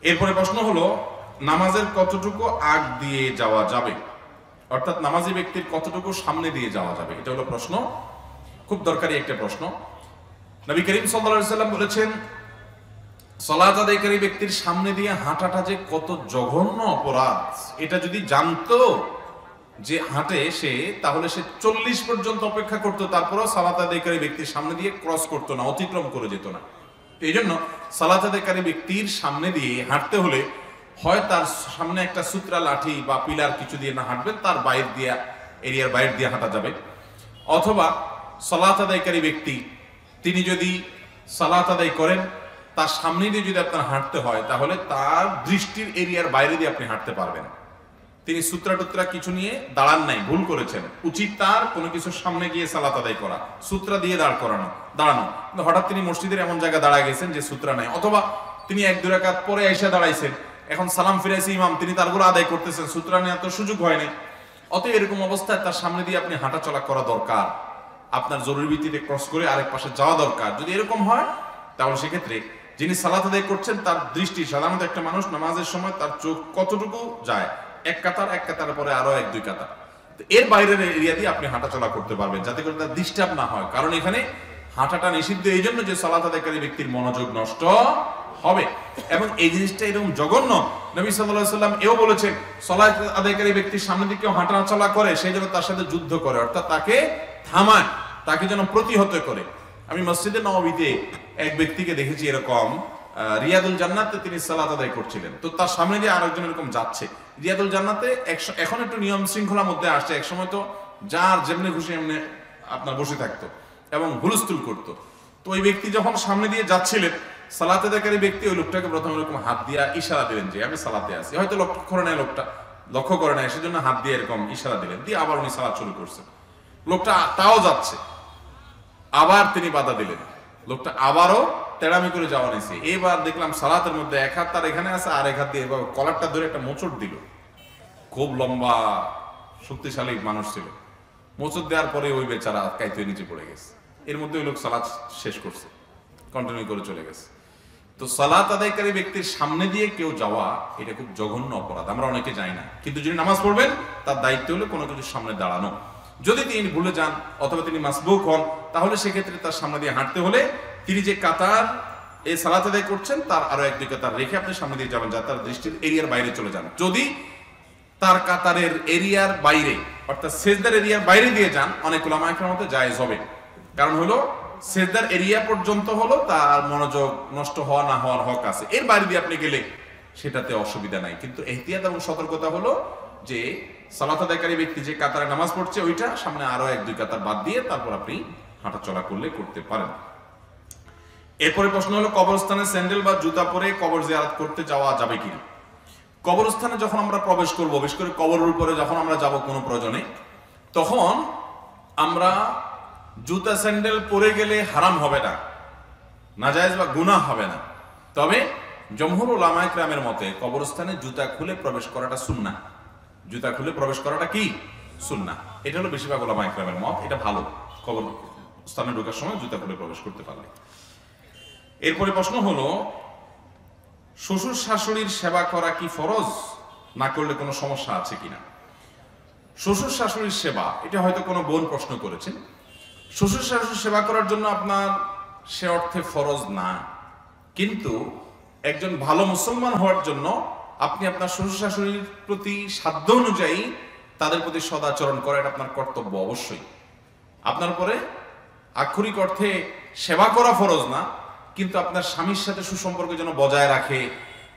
এরপরে প্রশ্ন হলো, নামাজের কতটুকু আগ দিয়ে যাওয়া যাবে, অর্থাৎ নামাজি ব্যক্তির কতটুকু সামনে দিয়ে যাওয়া যাবে, এটা হলো প্রশ্ন। খুব দরকারি একটা প্রশ্ন। নবী করিম সাল্লাল্লাহু আলাইহি সাল্লাম বলেছেন, সালাত আদায়কারী ব্যক্তির সামনে দিয়ে হাঁটাটা যে কত জঘন্য অপরাধ, এটা যদি জানতো যে হাঁটে সে, তাহলে সে 40 পর্যন্ত অপেক্ষা করতো, তারপরও সালাত আদায়কারী ব্যক্তির সামনে দিয়ে ক্রস করতো না, অতিক্রম করে যেত না। এই জন্য সালাত আদায়কারী ব্যক্তির সামনে দিয়ে হাঁটতে হলে হয় তার সামনে একটা সূত্রা লাঠি বা পিলার কিছু দিয়ে না হাঁটবেন, তার বাইরে দিয়ে, এরিয়ার বাইরে দিয়ে হাঁটা যাবে। অথবা সালাত আদায়কারী ব্যক্তি তিনি যদি সালাত আদায় করেন, তার সামনে দিয়ে যদি আপনার হাঁটতে হয়, তাহলে তার দৃষ্টির এরিয়ার বাইরে দিয়ে আপনি হাঁটতে পারবেন। তিনি সূত্রা টুত্রা কিছু নিয়ে দাঁড়ান নাই, ভুল করেছেন। উচিত তার কোনো কিছুর সামনে গিয়ে সালাত আদায় করা, সূত্রা দিয়ে দাঁড়ানো। কিন্তু হঠাৎ তিনি মসজিদের এমন জায়গায় দাঁড়ায় গেছেন যে সূত্রা নাই, অথবা তিনি 1-2 রাকাত পরে এসে দাঁড়াইছেন, এখন সালাম ফিরাইছে ইমাম, তিনি তারগুলো আদায় করতেছেন, সূত্রা নেওয়ার তো সুযোগ হয়নি। অতএব এরকম অবস্থায় তার সামনে দিয়ে আপনি হাঁটাচলা করা দরকার, আপনার জরুরি ভিত্তিতে ক্রস করে আরেক পাশে যাওয়া দরকার। যদি এরকম হয়, তাহলে সেক্ষেত্রে যিনি সালাত আদায় করছেন তার দৃষ্টি, সাধারণত একটা মানুষ নামাজের সময় তার চোখ কতটুকু যায়, এক কাতার পরে আরো 1-2 কাতার, এর বাইরের এরিয়া দিয়ে আপনি হাঁটাচলা করতে পারবেন, যাতে করে তার ডিস্টার্ব না হয়। কারণ এখানে হাঁটাটা নিষিদ্ধ এই জন্য যে সালাত আদায়কারী ব্যক্তির মনোযোগ নষ্ট হবে। এবং এই জিনিসটা এরকম জঘন্য, নবী সাল্লাল্লাহু আলাইহি সাল্লাম এও বলেছেন, সালাত আদায়কারী ব্যক্তির সামনে দিকে হাঁটাচলা করে, সেই জন্য তার সাথে যুদ্ধ করে, অর্থাৎ তাকে থামায়, তাকে যেন প্রতিহত করে। আমি মসজিদে নববীতে এক ব্যক্তিকে দেখেছি এরকম, রিয়াদুল জান্নাতে তিনি সালাত আদায় করছিলেন, তো তার সামনে দিয়ে আরেকজন এরকম যাচ্ছে। রিয়াদুল জান্নাতে এখন একটু নিয়ম শৃঙ্খলার মধ্যে আসছে, একসময় তো যার যেমনি খুশি এমনি আপনার বসে থাকতো এবং হুলস্থুল করতো। তো ওই ব্যক্তি যখন সামনে দিয়ে যাচ্ছিলেন, সালাত আদায়কারী ব্যক্তি ওই লোকটাকে প্রথমে এরকম হাত দিয়ে ইশারা দিলেন যে আমি সালাতে আছি, হয়তো লক্ষ্য করে নেয় সেজন্য হাত দিয়ে এরকম ইশারা দিলেন, দিয়ে আবার উনি সালাত শুরু করছেন। লোকটা তাও যাচ্ছে, আবার তিনি বাধা দিলেন, লোকটা আবারও তেড়ামি করে যাওয়া নিয়েছে। এবার দেখলাম সালাতের মধ্যে এক হাত তার এখানে আছে, আর এক হাত দিয়ে এবার কলারটা ধরে একটা মোচড় দিল। খুব লম্বা শক্তিশালী মানুষ ছিল, মোচড় দেওয়ার পরে ওই বেচারা কাইতে নিচে পড়ে গেছে। এর মধ্যে ওই লোক সালাত শেষ করছে, কন্টিনিউ করে চলে গেছে। তো সালাত আদায়কারী ব্যক্তির সামনে দিয়ে কেউ যাওয়া, এটা খুব জঘন্য অপরাধ, আমরা অনেকে যাই না। কিন্তু যিনি নামাজ পড়বেন তার দায়িত্ব হলো কোনো কিছুর সামনে দাঁড়ানো। যদি তিনি ভুলে যান অথবা তিনি মাসবুক হন, তাহলে সেক্ষেত্রে তার সামনে দিয়ে হাঁটতে হলে তিনি যে কাতার এই সালাত আদায় করছেন তার আরো 1-2 কাতার রেখে আপনি সামনে দিয়ে যাবেন, যাতে তার দৃষ্টির এরিয়ার বাইরে চলে যান। যদি তার কাতারের এরিয়ার বাইরে, অর্থাৎ সেজদার এরিয়ার বাইরে দিয়ে যান, অনেক উলামা একরামের মতে জায়েজ হবে। কারণ হলো সেজদার এরিয়া পর্যন্ত হলো তার মনোযোগ নষ্ট হওয়া না হওয়ার হক আছে, এর বাইরে দিয়ে আপনি গেলে সেটাতে অসুবিধা নাই। কিন্তু এহতিয়াত এবং সতর্কতা হলো যে সালাত আদায়কারী ব্যক্তি যে কাতারে নামাজ পড়ছে ওইটা সামনে আরো 1-2 কাতার বাদ দিয়ে তারপর আপনি হাঁটাচলা করতে পারেন। এরপরে প্রশ্ন হলো, কবরস্থানে স্যান্ডেল বা জুতা পরে কবর জিয়ারত করতে যাওয়া যাবে কিনা। কবরস্থানে যখন আমরা প্রবেশ করব, বিশেষ করে কবরের উপরে যখন আমরা যাব কোনো প্রয়োজনে, তখন আমরা জুতা স্যান্ডেল পরে গেলে হারাম হবে না, নাজায়েজ বা গুনাহ হবে না। তবে জমহুর উলামা ইকরামের মতে কবরস্থানে জুতা খুলে প্রবেশ করাটা সুন্নাহ। জুতা খুলে প্রবেশ করাটা কি সুন্নাহ, এটা হলো বেশিরভাগ উলামা ইকরামের মত, এটা ভালো কবরস্থানে ঢোকার সময় জুতা খুলে প্রবেশ করতে পারলে। এরপরে প্রশ্ন হলো, শ্বশুর শাশুড়ির সেবা করা কি ফরজ, না করলে কোনো সমস্যা আছে কিনা। শ্বশুর শাশুড়ির সেবা, এটা হয়তো কোনো বোন প্রশ্ন করেছেন। শ্বশুর শাশুড়ির সেবা করার জন্য আপনার সে অর্থে ফরজ না, কিন্তু একজন ভালো মুসলমান হওয়ার জন্য আপনি আপনার শ্বশুর শাশুড়ির প্রতি সাধ্য অনুযায়ী তাদের প্রতি সদাচরণ করা, এটা আপনার কর্তব্য অবশ্যই। আপনার উপরে আক্ষরিক অর্থে সেবা করা ফরজ না, কিন্তু আপনার স্বামীর সাথে সুসম্পর্ক যেন বজায় রাখে।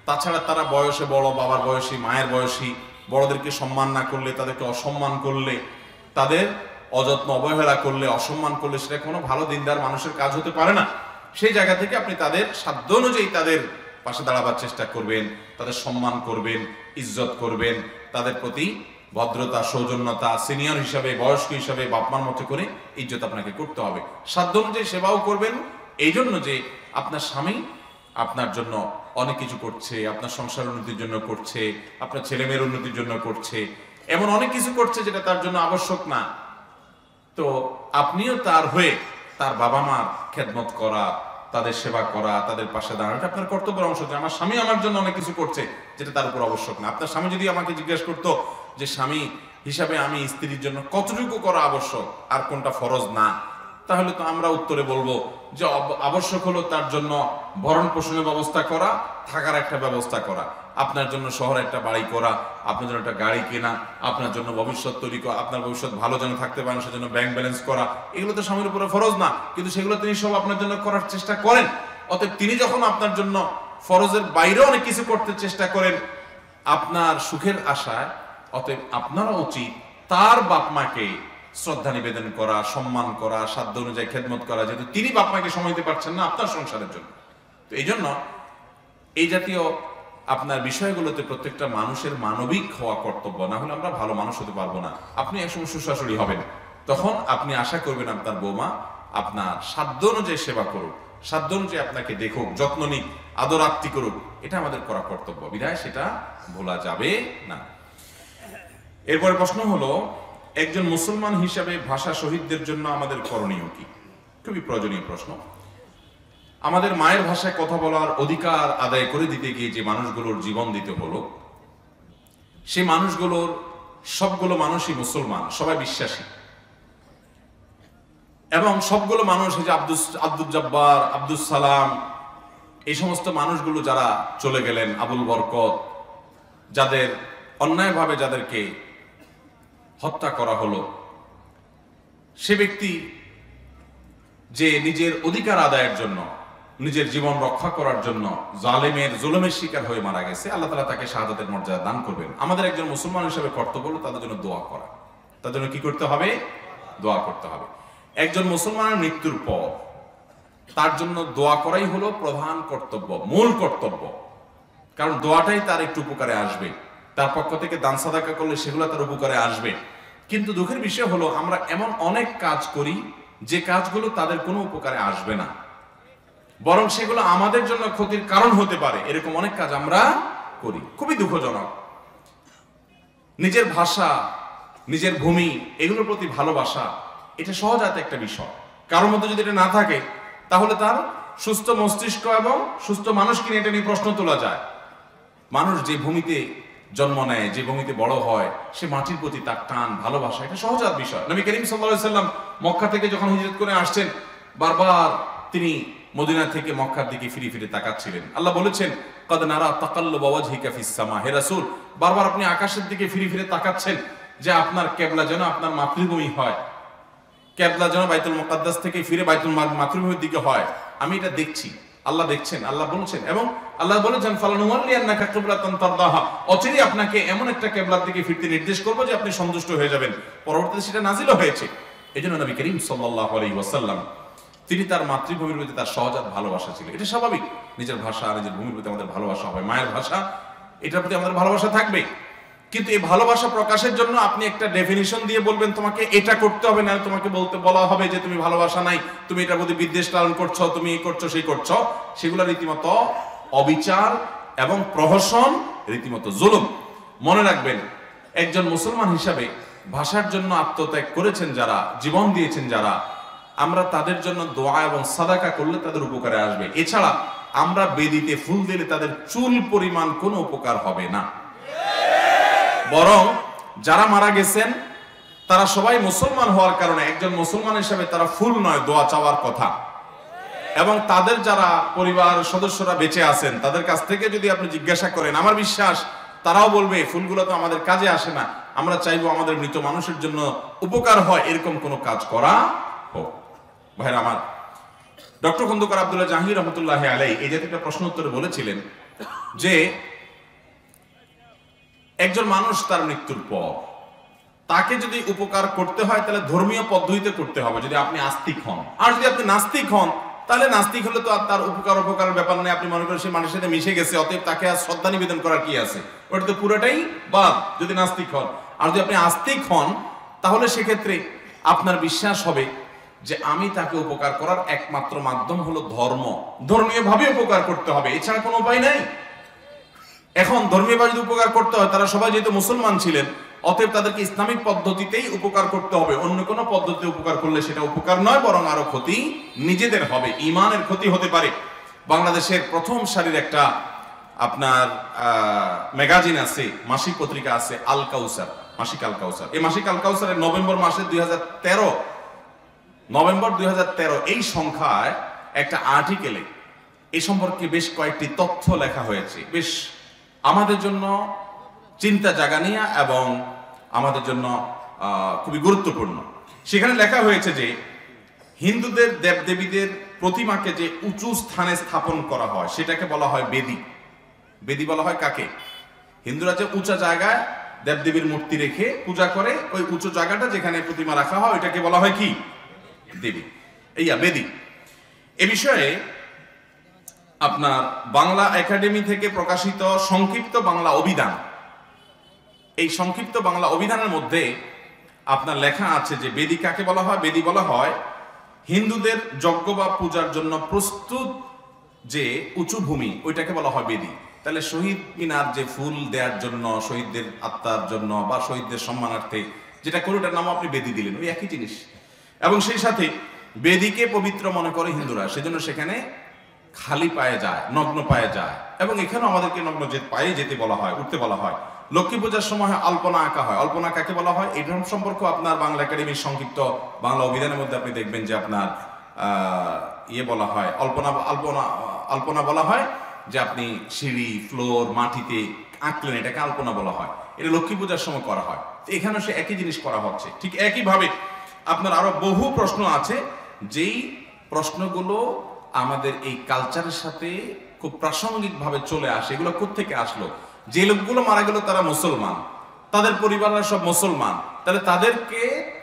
তাছাড়া তারা বয়সে বড়, বাবার বয়সী, মায়ের বয়সী, বড়দেরকে সম্মান না করলে, তাদেরকে অসম্মান করলে, তাদের অযত্ন অবহেলা করলে, অসম্মান করলে, সেটা কোনো ভালো দিনদার মানুষের কাজ হতে পারে না। সেই জায়গা থেকে আপনি তাদের সাধ্য অনুযায়ী তাদের পাশে দাঁড়াবার চেষ্টা করবেন, তাদের সম্মান করবেন, ইজ্জত করবেন, তাদের প্রতি ভদ্রতা, সৌজন্যতা, সিনিয়র হিসাবে, বয়স্ক হিসাবে বাপমার মতো করে ইজ্জত আপনাকে করতে হবে। সাধ্য অনুযায়ী সেবাও করবেন, এই জন্য যে আপনার স্বামী আপনার জন্য অনেক কিছু করছে, আপনার সংসার উন্নতির জন্য করছে, আপনার ছেলেমেয়ের উন্নতির জন্য করছে, এমন অনেক কিছু করছে যেটা তার জন্য আবশ্যক না। তো আপনিও তার হয়ে তার বাবা মার খেদমত করা, তাদের সেবা করা, তাদের পাশে দাঁড়ানো, এটা আপনার কর্তব্যের অংশ। যে আমার স্বামী আমার জন্য অনেক কিছু করছে, যেটা তার উপর আবশ্যক না। আপনার স্বামী যদি আমাকে জিজ্ঞেস করতো যে স্বামী হিসাবে আমি স্ত্রীর জন্য কতটুকু করা আবশ্যক আর কোনটা ফরজ না, তাহলে তো আমরা উত্তরে বলবো যে আবশ্যক হলো তার জন্য ভরণ পোষণের ব্যবস্থা করা, থাকার একটা ব্যবস্থা করা, আপনার জন্য শহরে একটা বাড়ি করা, আপনার জন্য একটা গাড়ি কেনা, আপনার জন্য ভবিষ্যৎ তৈরি করা, আপনার ভবিষ্যৎ ভালো যেন থাকতে পারেন সেজন্য ব্যাংক ব্যালেন্স করা। এগুলো তো স্বামীর উপরে ফরজ না, কিন্তু সেগুলো তিনি সব আপনার জন্য করার চেষ্টা করেন। অতএব তিনি যখন আপনার জন্য ফরজের বাইরেও অনেক কিছু করতে চেষ্টা করেন আপনার সুখের আশায়, অতএব আপনারও উচিত তার বাপ মাকে শ্রদ্ধা নিবেদন করা, সম্মান করা, সাধ্য অনুযায়ী খেদমত করা, যেহেতু তিনি বাপ মাকে সময় দিতে পারছেন না আপনার সংসারের জন্য। তো এই জন্য এই জাতীয় আপনার বিষয়গুলোতে প্রত্যেকটা মানুষের মানবিক হওয়া কর্তব্য, না হলে আমরা ভালো মানুষ হতে পারবো না। আপনি একসময় শ্বশুরশাশুড়ি হবেন, তখন আপনি আশা করবেন আপনার বৌমা আপনার সাধ্য অনুযায়ী সেবা করুক, সাধ্য অনুযায়ী আপনাকে দেখুক, যত্ন নিক, আদর আত্মি করুক। এটা আমাদের করা কর্তব্য, বিধায় সেটা ভোলা যাবে না। এরপরে প্রশ্ন হলো, একজন মুসলমান হিসাবে ভাষা শহীদদের জন্য আমাদের করণীয় কি? খুবই প্রয়োজনীয় প্রশ্ন। আমাদের মায়ের ভাষায় কথা বলার অধিকার আদায় করে দিতে গিয়ে যে মানুষগুলোর জীবন দিতে হলো, সেই মানুষগুলোর সবগুলো মানুষই মুসলমান, সবাই বিশ্বাসী, এবং সবগুলো মানুষ, এই যে আব্দুল জব্বার, আব্দুল সালাম, এই সমস্ত মানুষগুলো যারা চলে গেলেন, আবুল বরকত, যাদের অন্যায়ভাবে যাদেরকে হত্যা করা হলো, সে ব্যক্তি যে নিজের অধিকার আদায়ের জন্য, নিজের জীবন রক্ষা করার জন্য জালেমের জুলুমের শিকার হয়ে মারা গেছে, আল্লাহ তাআলা তাকে শাহাদাতের মর্যাদা দান করবেন। আমাদের একজন মুসলমান হিসেবে কর্তব্য হলো তাদের জন্য দোয়া করা। তাদের জন্য কি করতে হবে? দোয়া করতে হবে। একজন মুসলমানের মৃত্যুর পর তার জন্য দোয়া করাই হলো প্রধান কর্তব্য, মূল কর্তব্য। কারণ দোয়াটাই তার একটু উপকারে আসবে, তার পক্ষ থেকে দান সাদাকা করলে সেগুলো তার উপকারে আসবে। কিন্তু দুঃখের বিষয় হলো আমরা এমন অনেক কাজ করি যে কাজগুলো তাদের কোনো উপকারে আসবে না, বরং সেগুলো আমাদের জন্য ক্ষতির কারণ হতে পারে। এরকম অনেক কাজ আমরা করি, খুবই দুঃখজনক। নিজের ভাষা, নিজের ভূমি, এগুলোর প্রতি ভালোবাসা, এটা সহজাত একটা বিষয়। কারোর মধ্যে যদি এটা না থাকে, তাহলে তার সুস্থ মস্তিষ্ক এবং সুস্থ মানুষকে নিয়ে এটা নিয়ে প্রশ্ন তোলা যায়। মানুষ যে ভূমিতে জন্ম নেয়, যে ভূমিতে বড় হয়, সে মাটির প্রতি তার টান, ভালোবাসা, এটা সহজাত বিষয়। নবী করিম সাল্লাল্লাহু আলাইহি সাল্লাম মক্কা থেকে যখন হিজরত করে আসছেন, বারবার তিনি মদিনা থেকে মক্কার দিকে ফিরে ফিরে তাকাচ্ছিলেন। আল্লাহ বলেছেন, কদ নারা তাকাল্লুবা ওয়াজহিকা ফিস সামা, হে রাসূল, বারবার আপনি আকাশের দিকে ফিরে ফিরে তাকাচ্ছেন যে আপনার কিবলা যেন আপনার মাতৃভূমি হয়, কিবলা যেন বাইতুল মুকাদ্দাস থেকে ফিরে বাইতুল মাতৃভূমির দিকে হয়। আমি এটা দেখছি, আল্লাহ দেখছেন, আল্লাহ বলছেন, এবং আল্লাহ বলেছেন ফালানুওয়াল্লিয়ান্নাকা কিবলাতান তারদাহা, অচিরেই আপনাকে এমন একটা কিবলার দিকে ফিরতে নির্দেশ করব যে আপনি সন্তুষ্ট হয়ে যাবেন। পরবর্তীতে সেটা নাজিলও হয়েছে। এজন্য নবী করিম সাল্লাল্লাহু আলাইহি ওয়াসাল্লাম তিনি তার মাতৃভূমির প্রতি তার সহজাত ভালোবাসা ছিল। এটা স্বাভাবিক, নিজের ভাষা, নিজের ভূমির প্রতি আমাদের ভালোবাসা হবে, মায়ের ভাষা, এটার প্রতি আমাদের ভালোবাসা থাকবে। কিন্তু এই ভালোবাসা প্রকাশের জন্য আপনি একটা ডেফিনিশন দিয়ে বলবেন তোমাকে এটা করতে হবে, না তোমাকে বলা হবে যে তুমি ভালোবাসা নাই, তুমি এটার প্রতি বিদ্বেষ লালন করছো, তুমি এই করছো সেই করছো, সেগুলো রীতিমতো অবিচার এবং প্রহসন, রীতিমতো জুলুম। মনে রাখবেন, একজন মুসলমান হিসাবে ভাষার জন্য আত্মত্যাগ করেছেন যারা, জীবন দিয়েছেন যারা, আমরা তাদের জন্য দোয়া এবং সাদাকা করলে তাদের উপকারে আসবে। এছাড়া আমরা বেদিতে ফুল দিলে তাদের চুল পরিমাণ কোনো উপকার হবে না। বরং যারা মারা গেছেন তারা সবাই মুসলমান হওয়ার কারণে একজন মুসলমান হিসেবে তারা ফুল নয়, দোয়া চাওয়ার কথা। এবং তাদের যারা পরিবার সদস্যরা বেঁচে আছেন তাদের কাছ থেকে যদি আপনি জিজ্ঞাসা করেন, আমার বিশ্বাস তারাও বলবে ফুলগুলো তো আমাদের কাজে আসে না, আমরা চাইবো আমাদের মৃত মানুষের জন্য উপকার হয় এরকম কোনো কাজ করা হোক। ভাইরা আমার, ডক্টর খন্দকার আব্দুল্লাহ জাহাঙ্গীর রহমতুল্লাহ আলাইহি এই জাতীয় একটা প্রশ্ন উত্তরে বলেছিলেন যে একজন মানুষ তার মৃত্যুর পর তাকে যদি উপকার করতে হয় তাহলে ধর্মীয় পদ্ধতিতে করতে হবে, যদি আপনি আস্তিক হন। আর যদি আপনি নাস্তিক হন, তাহলে নাস্তিক হলে তো আর তার উপকারের ব্যাপার নেই। আপনি মনে করেন সে মানুষের সাথে মিশে গেছে, অতএব তাকে আর শ্রদ্ধা নিবেদন করার কি আছে, ওটা তো পুরোটাই বাদ যদি নাস্তিক হন। আর যদি আপনি আস্তিক হন, তাহলে সেক্ষেত্রে আপনার বিশ্বাস হবে যে আমি তাকে উপকার করার একমাত্র মাধ্যম হলো ধর্ম, ধর্মীয় ভাবে উপকার করতে হবে, এছাড়া কোনো উপায় নাই। এখন ধর্মীয় ভাবে যদি উপকার করতে হয়, তারা সবাই যেহেতু মুসলমান ছিলেন, অতএব তাদেরকে ইসলামিক পদ্ধতিতেই উপকার করতে হবে, অন্য কোনো পদ্ধতিতে উপকার করলে সেটা উপকার নয়, বরং আরো ক্ষতি নিজেদের হবে, ইমানের ক্ষতি হতে পারে। বাংলাদেশের প্রথম সারির একটা আপনার ম্যাগাজিন আছে, মাসিক পত্রিকা আছে, আল কাউসার, মাসিক আল কাউসার। এই মাসিক আল কাউসারের নভেম্বর মাসে 2013 এই সংখ্যায় একটা আর্টিকেলে এই সম্পর্কে বেশ কয়েকটি তথ্য লেখা হয়েছে, বেশ আমাদের জন্য চিন্তা জাগানিয়া এবং আমাদের জন্য খুবই গুরুত্বপূর্ণ। সেখানে লেখা হয়েছে যে হিন্দুদের দেবদেবীদের প্রতিমাকে যে উঁচু স্থানে স্থাপন করা হয় সেটাকে বলা হয় বেদী। বেদী বলা হয় কাকে? হিন্দুরা যে উঁচা জায়গায় দেবদেবীর মূর্তি রেখে পূজা করে, ওই উঁচু জায়গাটা যেখানে প্রতিমা রাখা হয় ওইটাকে বলা হয় কি? দেবী, বেদী। এ বিষয়ে আপনার বাংলা একাডেমি থেকে প্রকাশিত সংক্ষিপ্ত বাংলা অভিধান, এই সংক্ষিপ্ত বাংলা অভিধানের মধ্যে আপনার লেখা আছে যে বেদী কাকে বলা হয়? বেদী বলা হয় হিন্দুদের যজ্ঞ বা পূজার জন্য প্রস্তুত যে উঁচু ভূমি, ওইটাকে বলা হয় বেদী। তাহলে শহীদ মিনার যে ফুল দেওয়ার জন্য, শহীদদের আত্মার জন্য বা শহীদদের সম্মানার্থে যেটা করে, ওটার নাম আপনি বেদী দিলেন, ওই একই জিনিস। এবং সেই সাথে বেদীকে পবিত্র মনে করে হিন্দুরা, সেজন্য সেখানে খালি পায়ে যায়, নগ্ন পায়ে যায়। এবং এখানেও আমাদেরকে নগ্ন পায়ে যেতে বলা হয়, উঠতে বলা হয়। লক্ষ্মী পূজার সময় আলপনা আঁকা হয়, আলপনা কাকে বলা হয়? এই ধরনের সম্পর্ক আপনার বাংলা একাডেমির সংক্ষিপ্ত বাংলা অভিধানের মধ্যে আপনি দেখবেন যে আপনার বলা হয়, আলপনা বলা হয় যে আপনি সিঁড়ি, ফ্লোর, মাটিতে আঁকলেন, এটাকে আলপনা বলা হয়। এটা লক্ষ্মী পূজার সময় করা হয়। তো এখানেও সে একই জিনিস করা হচ্ছে। ঠিক একইভাবে আপনার আরো বহু প্রশ্ন আছে, যেই প্রশ্নগুলো আমাদের এই কালচারের সাথে খুব প্রাসঙ্গিকভাবে চলে আসে। এগুলো কোত্থেকে আসলো? যে লোকগুলো মারা গেল তারা মুসলমান, তাদের পরিবাররা সব মুসলমান, তাহলে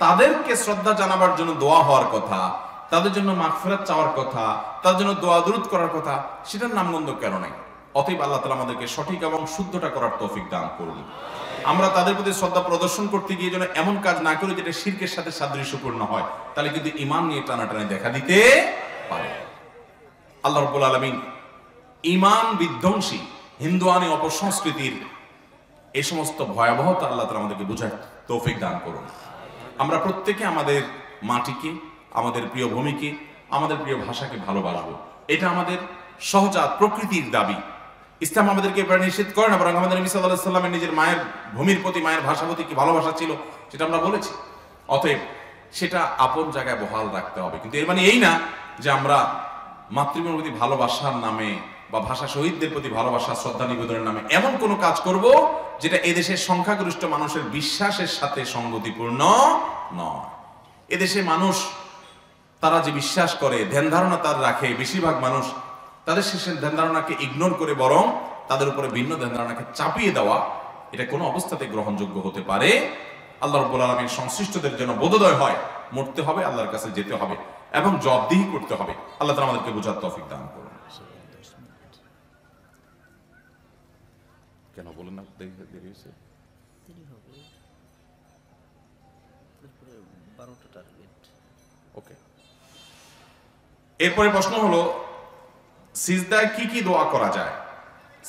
তাদেরকে শ্রদ্ধা জানাবার জন্য দোয়া হওয়ার কথা, তাদের জন্য মাগফিরাত চাওয়ার কথা, তাদের জন্য দোয়া দুরূদ করার কথা, সেটার নামগন্ধ কেন নাই? অতএব আল্লাহ তাআলা আমাদেরকে সঠিক এবং শুদ্ধটা করার তৌফিক দান করুন। আমরা তাদের প্রতি শ্রদ্ধা প্রদর্শন করতে গিয়ে যেন এমন কাজ না করি যেটা শিরকের সাথে সাদৃশ্যপূর্ণ হয়, তাহলে কিন্তু ঈমান নিয়ে টানাটানি দেখা দিতে পারে। আল্লাহ রাব্বুল আলামিন ঈমান বিধ্বংসী হিন্দুয়ানি অপসংস্কৃতির এই সমস্ত ভয়াবহতা আল্লাহ তাআলা আমাদেরকে বুঝার তৌফিক দান করুন। আমরা প্রত্যেকে আমাদের মাটিকে, আমাদের প্রিয় ভূমিকে, আমাদের প্রিয় ভাষাকে ভালোবাসবো। এটা আমাদের সহজাত প্রকৃতির দাবি। ইসলাম আমাদেরকে এবার নিষেধ করে না, বরং আমাদের নবী সাল্লাল্লাহু আলাইহি ওয়াসাল্লামের নিজের মায়ের ভূমির প্রতি, মায়ের ভাষার প্রতি কি ভালোবাসা ছিল সেটা আমরা বলেছি। অতএব সেটা আপন জায়গায় বহাল রাখতে হবে। কিন্তু এর মানে এই না যে আমরা মাতৃভূমির প্রতি ভালোবাসার নামে বা ভাষা শহীদদের প্রতি ভালোবাসা, শ্রদ্ধা নিবেদনের নামে এমন কোনো কাজ করব যেটা এদেশের সংখ্যাগরিষ্ঠ মানুষের বিশ্বাসের সাথে সঙ্গতিপূর্ণ নয়। এদেশে মানুষ তারা যে বিশ্বাস করে, ধ্যান ধারণা তার রাখে, বেশিরভাগ মানুষ তাদের শেষের ধ্যান ধারণাকে ইগনোর করে বরং তাদের উপরে ভিন্ন ধ্যান ধারণাকে চাপিয়ে দেওয়া, এটা কোনো অবস্থাতে গ্রহণযোগ্য হতে পারে। আল্লাহ রাব্বুল আলামিন সংশ্লিষ্টদের জন্য বোধোদয় হয়, মরতে হবে, আল্লাহর কাছে যেতে হবে এবং জবাবদিহি করতে হবে। আল্লাহ তাআলা আমাদেরকে বোঝার তৌফিক দান করুন। কেন বলেন না দেরি হয়েছে? ওকে, এরপরে প্রশ্ন হলো সিজদায় কি কি দোয়া করা যায়?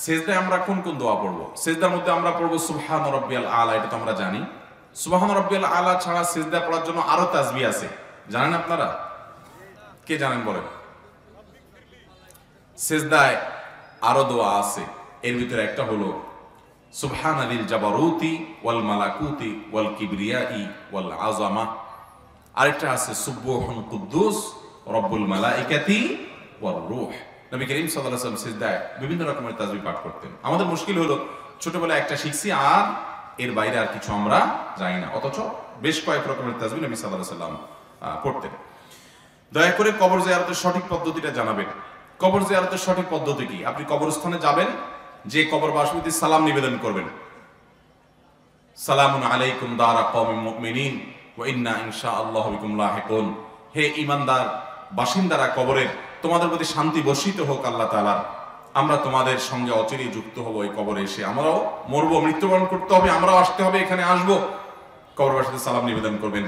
সিজদায় আমরা কোন কোন দোয়া পড়বো? সিজদার মধ্যে আমরা পড়বো সুবহান রাব্বিয়াল আলা, এটা তো আমরা জানি। সুবহান রাব্বিয়াল আলা ছাড়া সিজদা পড়ার জন্য আরো তাসবিহ আছে, জানেন আপনারা? কে জানেন বলেন? সিজদায় আরো দোয়া আছে, এর ভিতরে একটা হলো সুবহানালিল জাবারুতি ওয়াল মালাকুতি ওয়াল কিবরিয়াই ওয়াল আযামা। আরেকটা আছে সুবহুন কুদ্দুস রব্বুল মালাইকাতি ওয়ার রূহ। নবী করিম সাল্লাল্লাহু আলাইহি ওয়াসাল্লাম সিজদায় বিভিন্ন রকমের তাসবিহ পাঠ করতেন। আমাদের মুশকিল হলো ছোটবেলায় একটা শিখছি আর এর বাইরে আর কিছু আমরা জানি না, অথচ বেশ কয়েক রকমের তাসবিহ নবী সাল্লাল্লাহু আলাইহি ওয়াসাল্লাম পড়তেন। দয়া করে কবর জিয়ারতের সঠিক পদ্ধতিটা জানাবেন। কবর জিয়ারতের সঠিক পদ্ধতি কি? আপনি কবরস্থানে যাবেন, যে কবরবাসীকে সালাম নিবেদন করবেন, সালামুন আলাইকুম দারা কওমিন মুমিনিন ওয়া ইন্না ইনশাআল্লাহু বিকুম লাহিকুন। হে ঈমানদার বাসিন্দারা কবরের, তোমাদের প্রতি শান্তি বর্ষিত হোক আল্লাহ তাআলার। আমরা তোমাদের সঙ্গে অচিরেই যুক্ত হব এই কবরে এসে। আমরাও মরবো, মৃত্যুবরণ করতে হবে, আমরাও আসতে হবে, এখানে আসবো। কবরবাসীকে সালাম নিবেদন করবেন।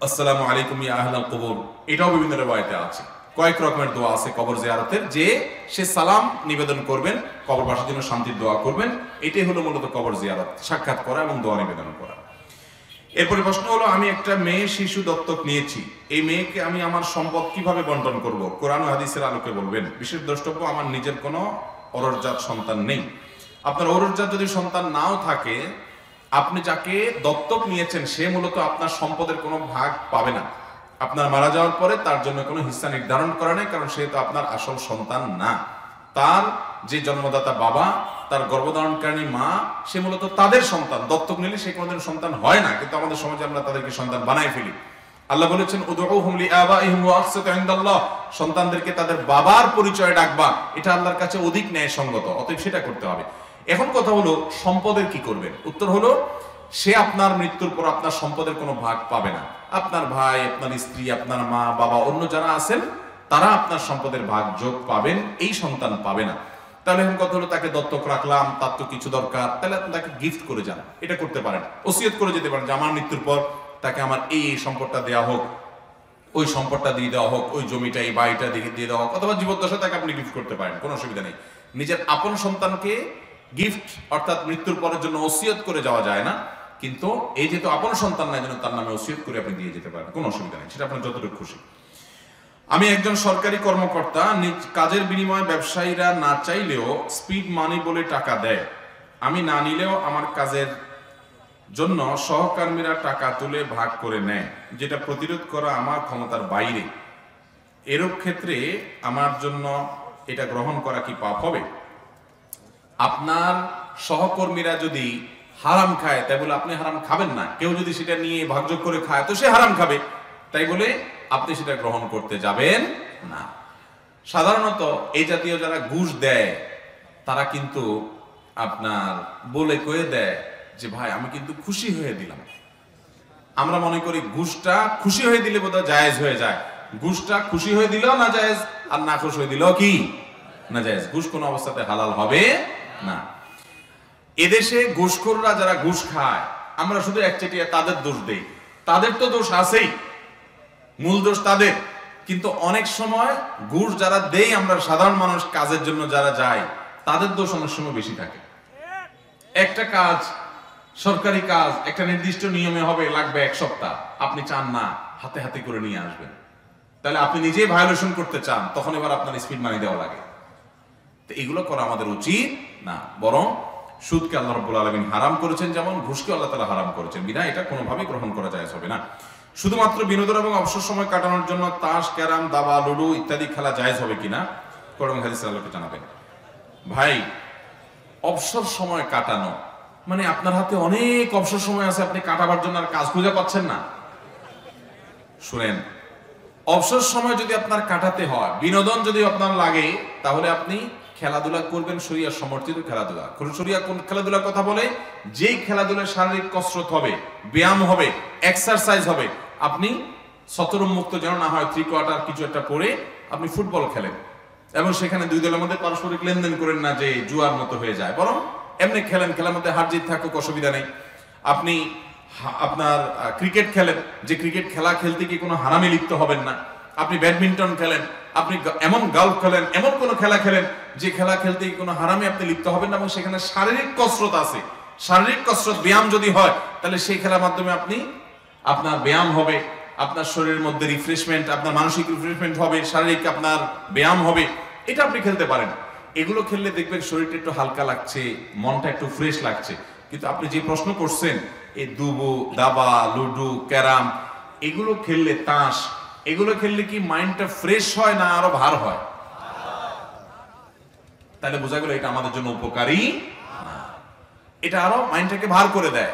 আসসালামু আলাইকুম ইয়া আহলাল কবর, এটাও বিভিন্ন riwayate আছে। কয়েক রকমের দোয়া আছে কবর জিয়ারতের, যে সে সালাম নিবেদন করবেন, কবরবাসীর জন্য শান্তির দোয়া করবেন। এটাই হলো মূলত কবর জিয়ারত, সাক্ষাৎ করা এবং দোয়া নিবেদন করা। এরপরে প্রশ্ন হলো, আমি একটা মেয়ে শিশু দত্তক নিয়েছি, এই মেয়েকে আমি আমার সম্পদ কিভাবে বন্টন করব? কোরআন ও হাদিসের আলোকে বলবেন। বিশেষ দ্রষ্টব্য, আমার নিজের কোনো অরজাত সন্তান নেই। আপনার অরজাত যদি সন্তান নাও থাকে, আপনি যাকে দত্তক নিয়েছেন সে মূলত আপনার সম্পদের কোনো ভাগ পাবে না। আপনার মারা যাওয়ার পরে তার জন্য কোনো হিস্সা নির্ধারণ করা নেই, কারণ সে তো আপনার আসল সন্তান না। তার যে জন্মদাতা বাবা, তার গর্ভধারণকারী মা, সে মূলত তাদের সন্তান। দত্তক নিলে সে কোনোদিন সন্তান হয় না, কিন্তু আমাদের সমাজে আমরা তাদেরকে সন্তান বানায় ফেলি। আল্লাহ বলেছেন, উদউহুম লিআবাইহিম ওয়া আকসাতু ইনদাল্লাহ, সন্তানদেরকে তাদের বাবার পরিচয় ডাকবা, এটা আল্লাহর কাছে অধিক ন্যায়সঙ্গত, অতএব সেটা করতে হবে। এখন কথা হলো, সম্পদের কি করবেন? উত্তর হলো, সে আপনার মৃত্যুর পর আপনার সম্পদের কোনো ভাগ পাবে না। আপনার ভাই, আপনার স্ত্রী, আপনার মা, বাবা, অন্য যারা আছেন তারা আপনার সম্পদের ভাগ যোগ পাবেন, এই সন্তান পাবে না। তাহলে এখন কথা হলো, তাকে দত্তক রাখলাম, তার তো কিছু দরকার, তাহলে আপনি তাকে গিফট করে যান, এটা করতে পারেন। ওসিয়ত করে যেতে পারেন যে আমার মৃত্যুর পর তাকে আমার এই সম্পদটা দেওয়া হোক, ওই সম্পদটা দিয়ে দেওয়া হোক, ওই জমিটা, এই বাড়িটা দিয়ে দেওয়া হোক, অথবা জীবদ্দশা তাকে আপনি গিফট করতে পারেন, কোনো অসুবিধা নেই। নিজের আপন সন্তানকে গিফট অর্থাৎ মৃত্যুর পরের জন্য ওসিয়ত করে যাওয়া যায় না, কিন্তু এই যেহেতু আপন সন্তান নাই জন্য তার নামে ওসিয়ত করে আপনি দিয়ে যেতে পারেন, কোনো অসুবিধা নেই, সেটা আপনার যতটুকু খুশি। আমি একজন সরকারি কর্মকর্তা, কাজের বিনিময়ে ব্যবসায়ীরা না চাইলেও স্পিড মানি বলে টাকা দেয়, আমি না নিলেও আমার কাজের জন্য সহকর্মীরা টাকা তুলে ভাগ করে নেয়, যেটা প্রতিরোধ করা আমার ক্ষমতার বাইরে। এরূপ ক্ষেত্রে আমার জন্য এটা গ্রহণ করা কি পাপ হবে? আপনার সহকর্মীরা যদি হারাম খায় তাই বলে আপনি হারাম খাবেন না। কেউ যদি সেটা নিয়ে ভাগযোগ করে খায় তো সে হারাম খাবে, তাই বলে আপনি সেটা গ্রহণ করতে যাবেন না। সাধারণত এই জাতীয় যারা ঘুষ দেয় তারা কিন্তু আপনার বলে কয়ে দেয় যে ভাই আমি কিন্তু খুশি হয়ে দিলাম। আমরা মনে করি ঘুষটা খুশি হয়ে দিলে বোধহয় জায়েজ হয়ে যায়। ঘুষটা খুশি হয়ে দিলেও না জায়েজ, আর না খুশি হয়ে দিলেও কি না জায়েজ। ঘুষ কোনো অবস্থাতে হালাল হবে না। এদেশে ঘুষখোররা যারা ঘুষ খায় আমরা শুধু একচেটিয়া তাদের দোষ দেই। তাদের তো দোষ আছেই, মূল দোষ তাদের, কিন্তু অনেক সময় ঘুষ যারা দেই আমরা সাধারণ মানুষ, কাজের জন্য যারা যায়, তাদের দোষ অনেক সময় বেশি থাকে। একটা কাজ, সরকারি কাজ একটা নির্দিষ্ট নিয়মে হবে, লাগবে 1 সপ্তাহ, আপনি চান না হাতে হাতে করে নিয়ে আসবেন, তাহলে আপনি নিজেই ভায়োলেশন করতে চান, তখন এবার আপনার স্পিড মানি দেওয়া লাগে। তো এগুলো করা আমাদের উচিত না, বরং সুদকে আল্লাহ রাব্বুল আলামিন হারাম করেছেন যেমন ঘুষকে আল্লাহ তাআলা হারাম করেছেন, বিনা এটা কোনোভাবেই গ্রহণ করা যায় হবে না। শুধুমাত্র বিনোদন এবং অবসর সময় কাটানোর জন্য তাস, ক্যারাম, দাবা, লুডো ইত্যাদি খেলা জায়েজ হবে কিনা কোরআন হাদিসের আলোকে জানাবেন। ভাই, অবসর সময় কাটানো মানে আপনার হাতে অনেক অবসর সময় আছে, আপনি কাটাবার জন্য আর কাজ খুঁজে পাচ্ছেন না। শুনেন, অবসর সময় যদি আপনার কাটাতে হয়, বিনোদন যদি আপনার লাগে, তাহলে আপনি খেলাধুলা করবেন, শরিয়া সমর্থিত খেলাধুলা। শরিয়া কোন খেলাধুলার কথা বলে? যেই খেলাধুলায় শারীরিক কসরত হবে, ব্যায়াম হবে, এক্সারসাইজ হবে। আপনি শতরম মুক্ত যেন না হয়, 3/4 কিছু একটা পরে আপনি ফুটবল খেলেন এবং সেখানে দুই দলের মধ্যে পারস্পরিক লেনদেন করেন না যে জুয়ার মতো হয়ে যায়, বরং এমনি খেলেন, খেলার মধ্যে হার জিত থাকুক, অসুবিধা নেই। আপনি আপনার ক্রিকেট খেলেন, যে ক্রিকেট খেলা খেলতে কি কোনো হারামে লিপ্ত হবেন না। আপনি ব্যাডমিন্টন খেলেন, আপনি এমন গলফ খেলেন, এমন কোন খেলা খেলেন যে খেলা খেলতে কোনো হারামে আপনি লিপ্ত হবেন না, এবং সেখানে শারীরিক কসরত আছে। শারীরিক কসরত, ব্যায়াম যদি হয়, তাহলে সেই খেলার মাধ্যমে আপনার ব্যায়াম হবে, আপনার শরীরের মধ্যে রিফ্রেশমেন্ট, আপনার মানসিক রিফ্রেশমেন্ট হবে, শারীরিক আপনার ব্যায়াম হবে, এটা আপনি খেলতে পারেন। এগুলো খেললে দেখবেন শরীরটা একটু হালকা লাগছে, মনটা একটু ফ্রেশ লাগছে। কিন্তু আপনি যে প্রশ্ন করছেন, এই দুবো, দাবা, লুডু, ক্যারাম, এগুলো খেললে, তাস, এগুলো খেললে কি মাইন্ডটা ফ্রেশ হয় না আরো ভার হয়? তাহলে বোঝা গেল এটা আমাদের জন্য উপকারী না, এটা আরো মাইন্ডটাকে ভার করে দেয়।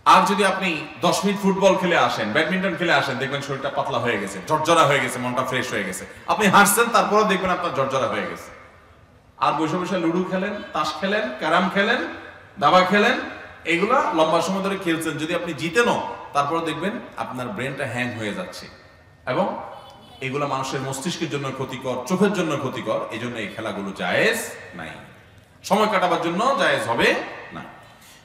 আর যদি আপনি 10 মিনিট ফুটবল খেলে আসেন, ব্যাডমিন্টন খেলে আসেন, দেখবেন শরীরটা পাতলা হয়ে গেছে, ঝরঝরা হয়ে গেছে, মনটা ফ্রেশ হয়ে গেছে। আপনি হাসছেন, তারপরে দেখবেন আপনার ঝরঝরা হয়ে গেছে। আর বসে বসে লুডু খেলেন, তাস খেলেন, ক্যারাম খেলেন, দাবা খেলেন, এগুলা লম্বা সময় ধরে খেলছেন, যদি আপনি জিতেনও, তারপরে দেখবেন আপনার ব্রেনটা হ্যাং হয়ে যাচ্ছে, এবং এগুলা মানুষের মস্তিষ্কের জন্য ক্ষতিকর, চোখের জন্য ক্ষতিকর। এই জন্য এই খেলাগুলো জায়েজ নাই, সময় কাটাবার জন্য জায়েজ হবে না।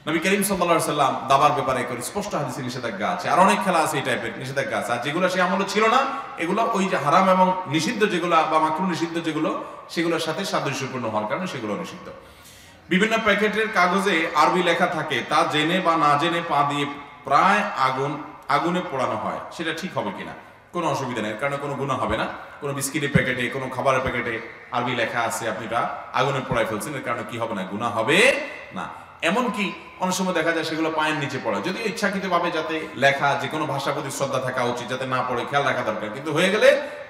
নবী করিম সাল্লাল্লাহু আলাইহি ওয়াসাল্লাম দাবার ব্যাপারে করে স্পষ্ট হাদিসে নিষেধাজ্ঞা আছে। আর অনেক খেলা আছে এই টাইপের, নিষেধাজ্ঞা আছে। আর যেগুলো সে আমলে ছিল না, এগুলো ওই যে হারাম এবং নিষিদ্ধ যেগুলো বা মাকরুহ নিষিদ্ধ যেগুলো, সেগুলোর সাথে সাদৃশ্যপূর্ণ হওয়ার কারণে সেগুলো নিষিদ্ধ। বিভিন্ন প্যাকেটের কাগজে আরবি লেখা থাকে, তা জেনে বা না জেনে পা দিয়ে প্রায় আগুনে পোড়ানো হয়, সেটা ঠিক হবে কিনা? কোনো অসুবিধা নেই, কারণ কোনো গুনাহ হবে না। কোনো বিস্কিটের প্যাকেটে, কোনো খাবারের প্যাকেটে আরবি লেখা আছে, আপনি এটা আগুনে পোড়ায় ফেলছেন, এর কারণে কি হবে না? গুনাহ হবে না। এমনকি অনেক সময় দেখা যায় সেগুলো পায়ের নিচে পড়ে, যদিও ইচ্ছাকৃতভাবে যাতে লেখা, যে কোনো ভাষার প্রতি শ্রদ্ধা থাকা উচিত, যাতে না পড়ে খেয়াল রাখা দরকার, কিন্তু হয়ে গেলে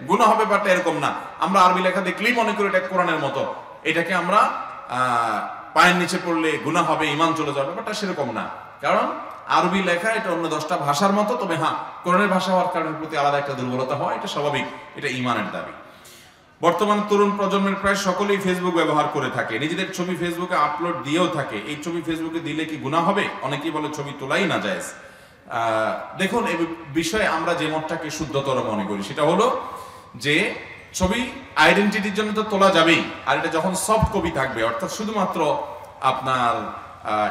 গুনাহ হবে, বাট এরকম না। আমরা আরবি লেখা দেখলেই মনে করি এটা কোরআনের মতো, এটাকে আমরা পায়ের নিচে পড়লে গুনাহ হবে, ঈমান চলে যাবে, বাট সেরকম না। কারণ আরবি লেখা এটা অন্য 10টা ভাষার মতো, তবে হ্যাঁ, কোরআনের ভাষা হওয়ার কারণে প্রতি আলাদা একটা দুর্বলতা হয়, এটা স্বাভাবিক, এটা ঈমানের দাবি। বর্তমান তরুণ প্রজন্মের প্রায় সকলেই ফেসবুক ব্যবহার করে থাকে, নিজেদের ছবি ফেসবুকে আপলোড দিয়েও থাকে। এই ছবি ফেসবুকে দিলে কি গুনাহ হবে? অনেকেই বলে ছবি তোলাই না জায়েজ। দেখুন, এই বিষয়ে আমরা যে মতটাকে শুদ্ধতর মনে করি সেটা হলো যে ছবি আইডেন্টিটির জন্য তো তোলা যাবেই, আর এটা যখন সফট কপি থাকবে, অর্থাৎ শুধুমাত্র আপনার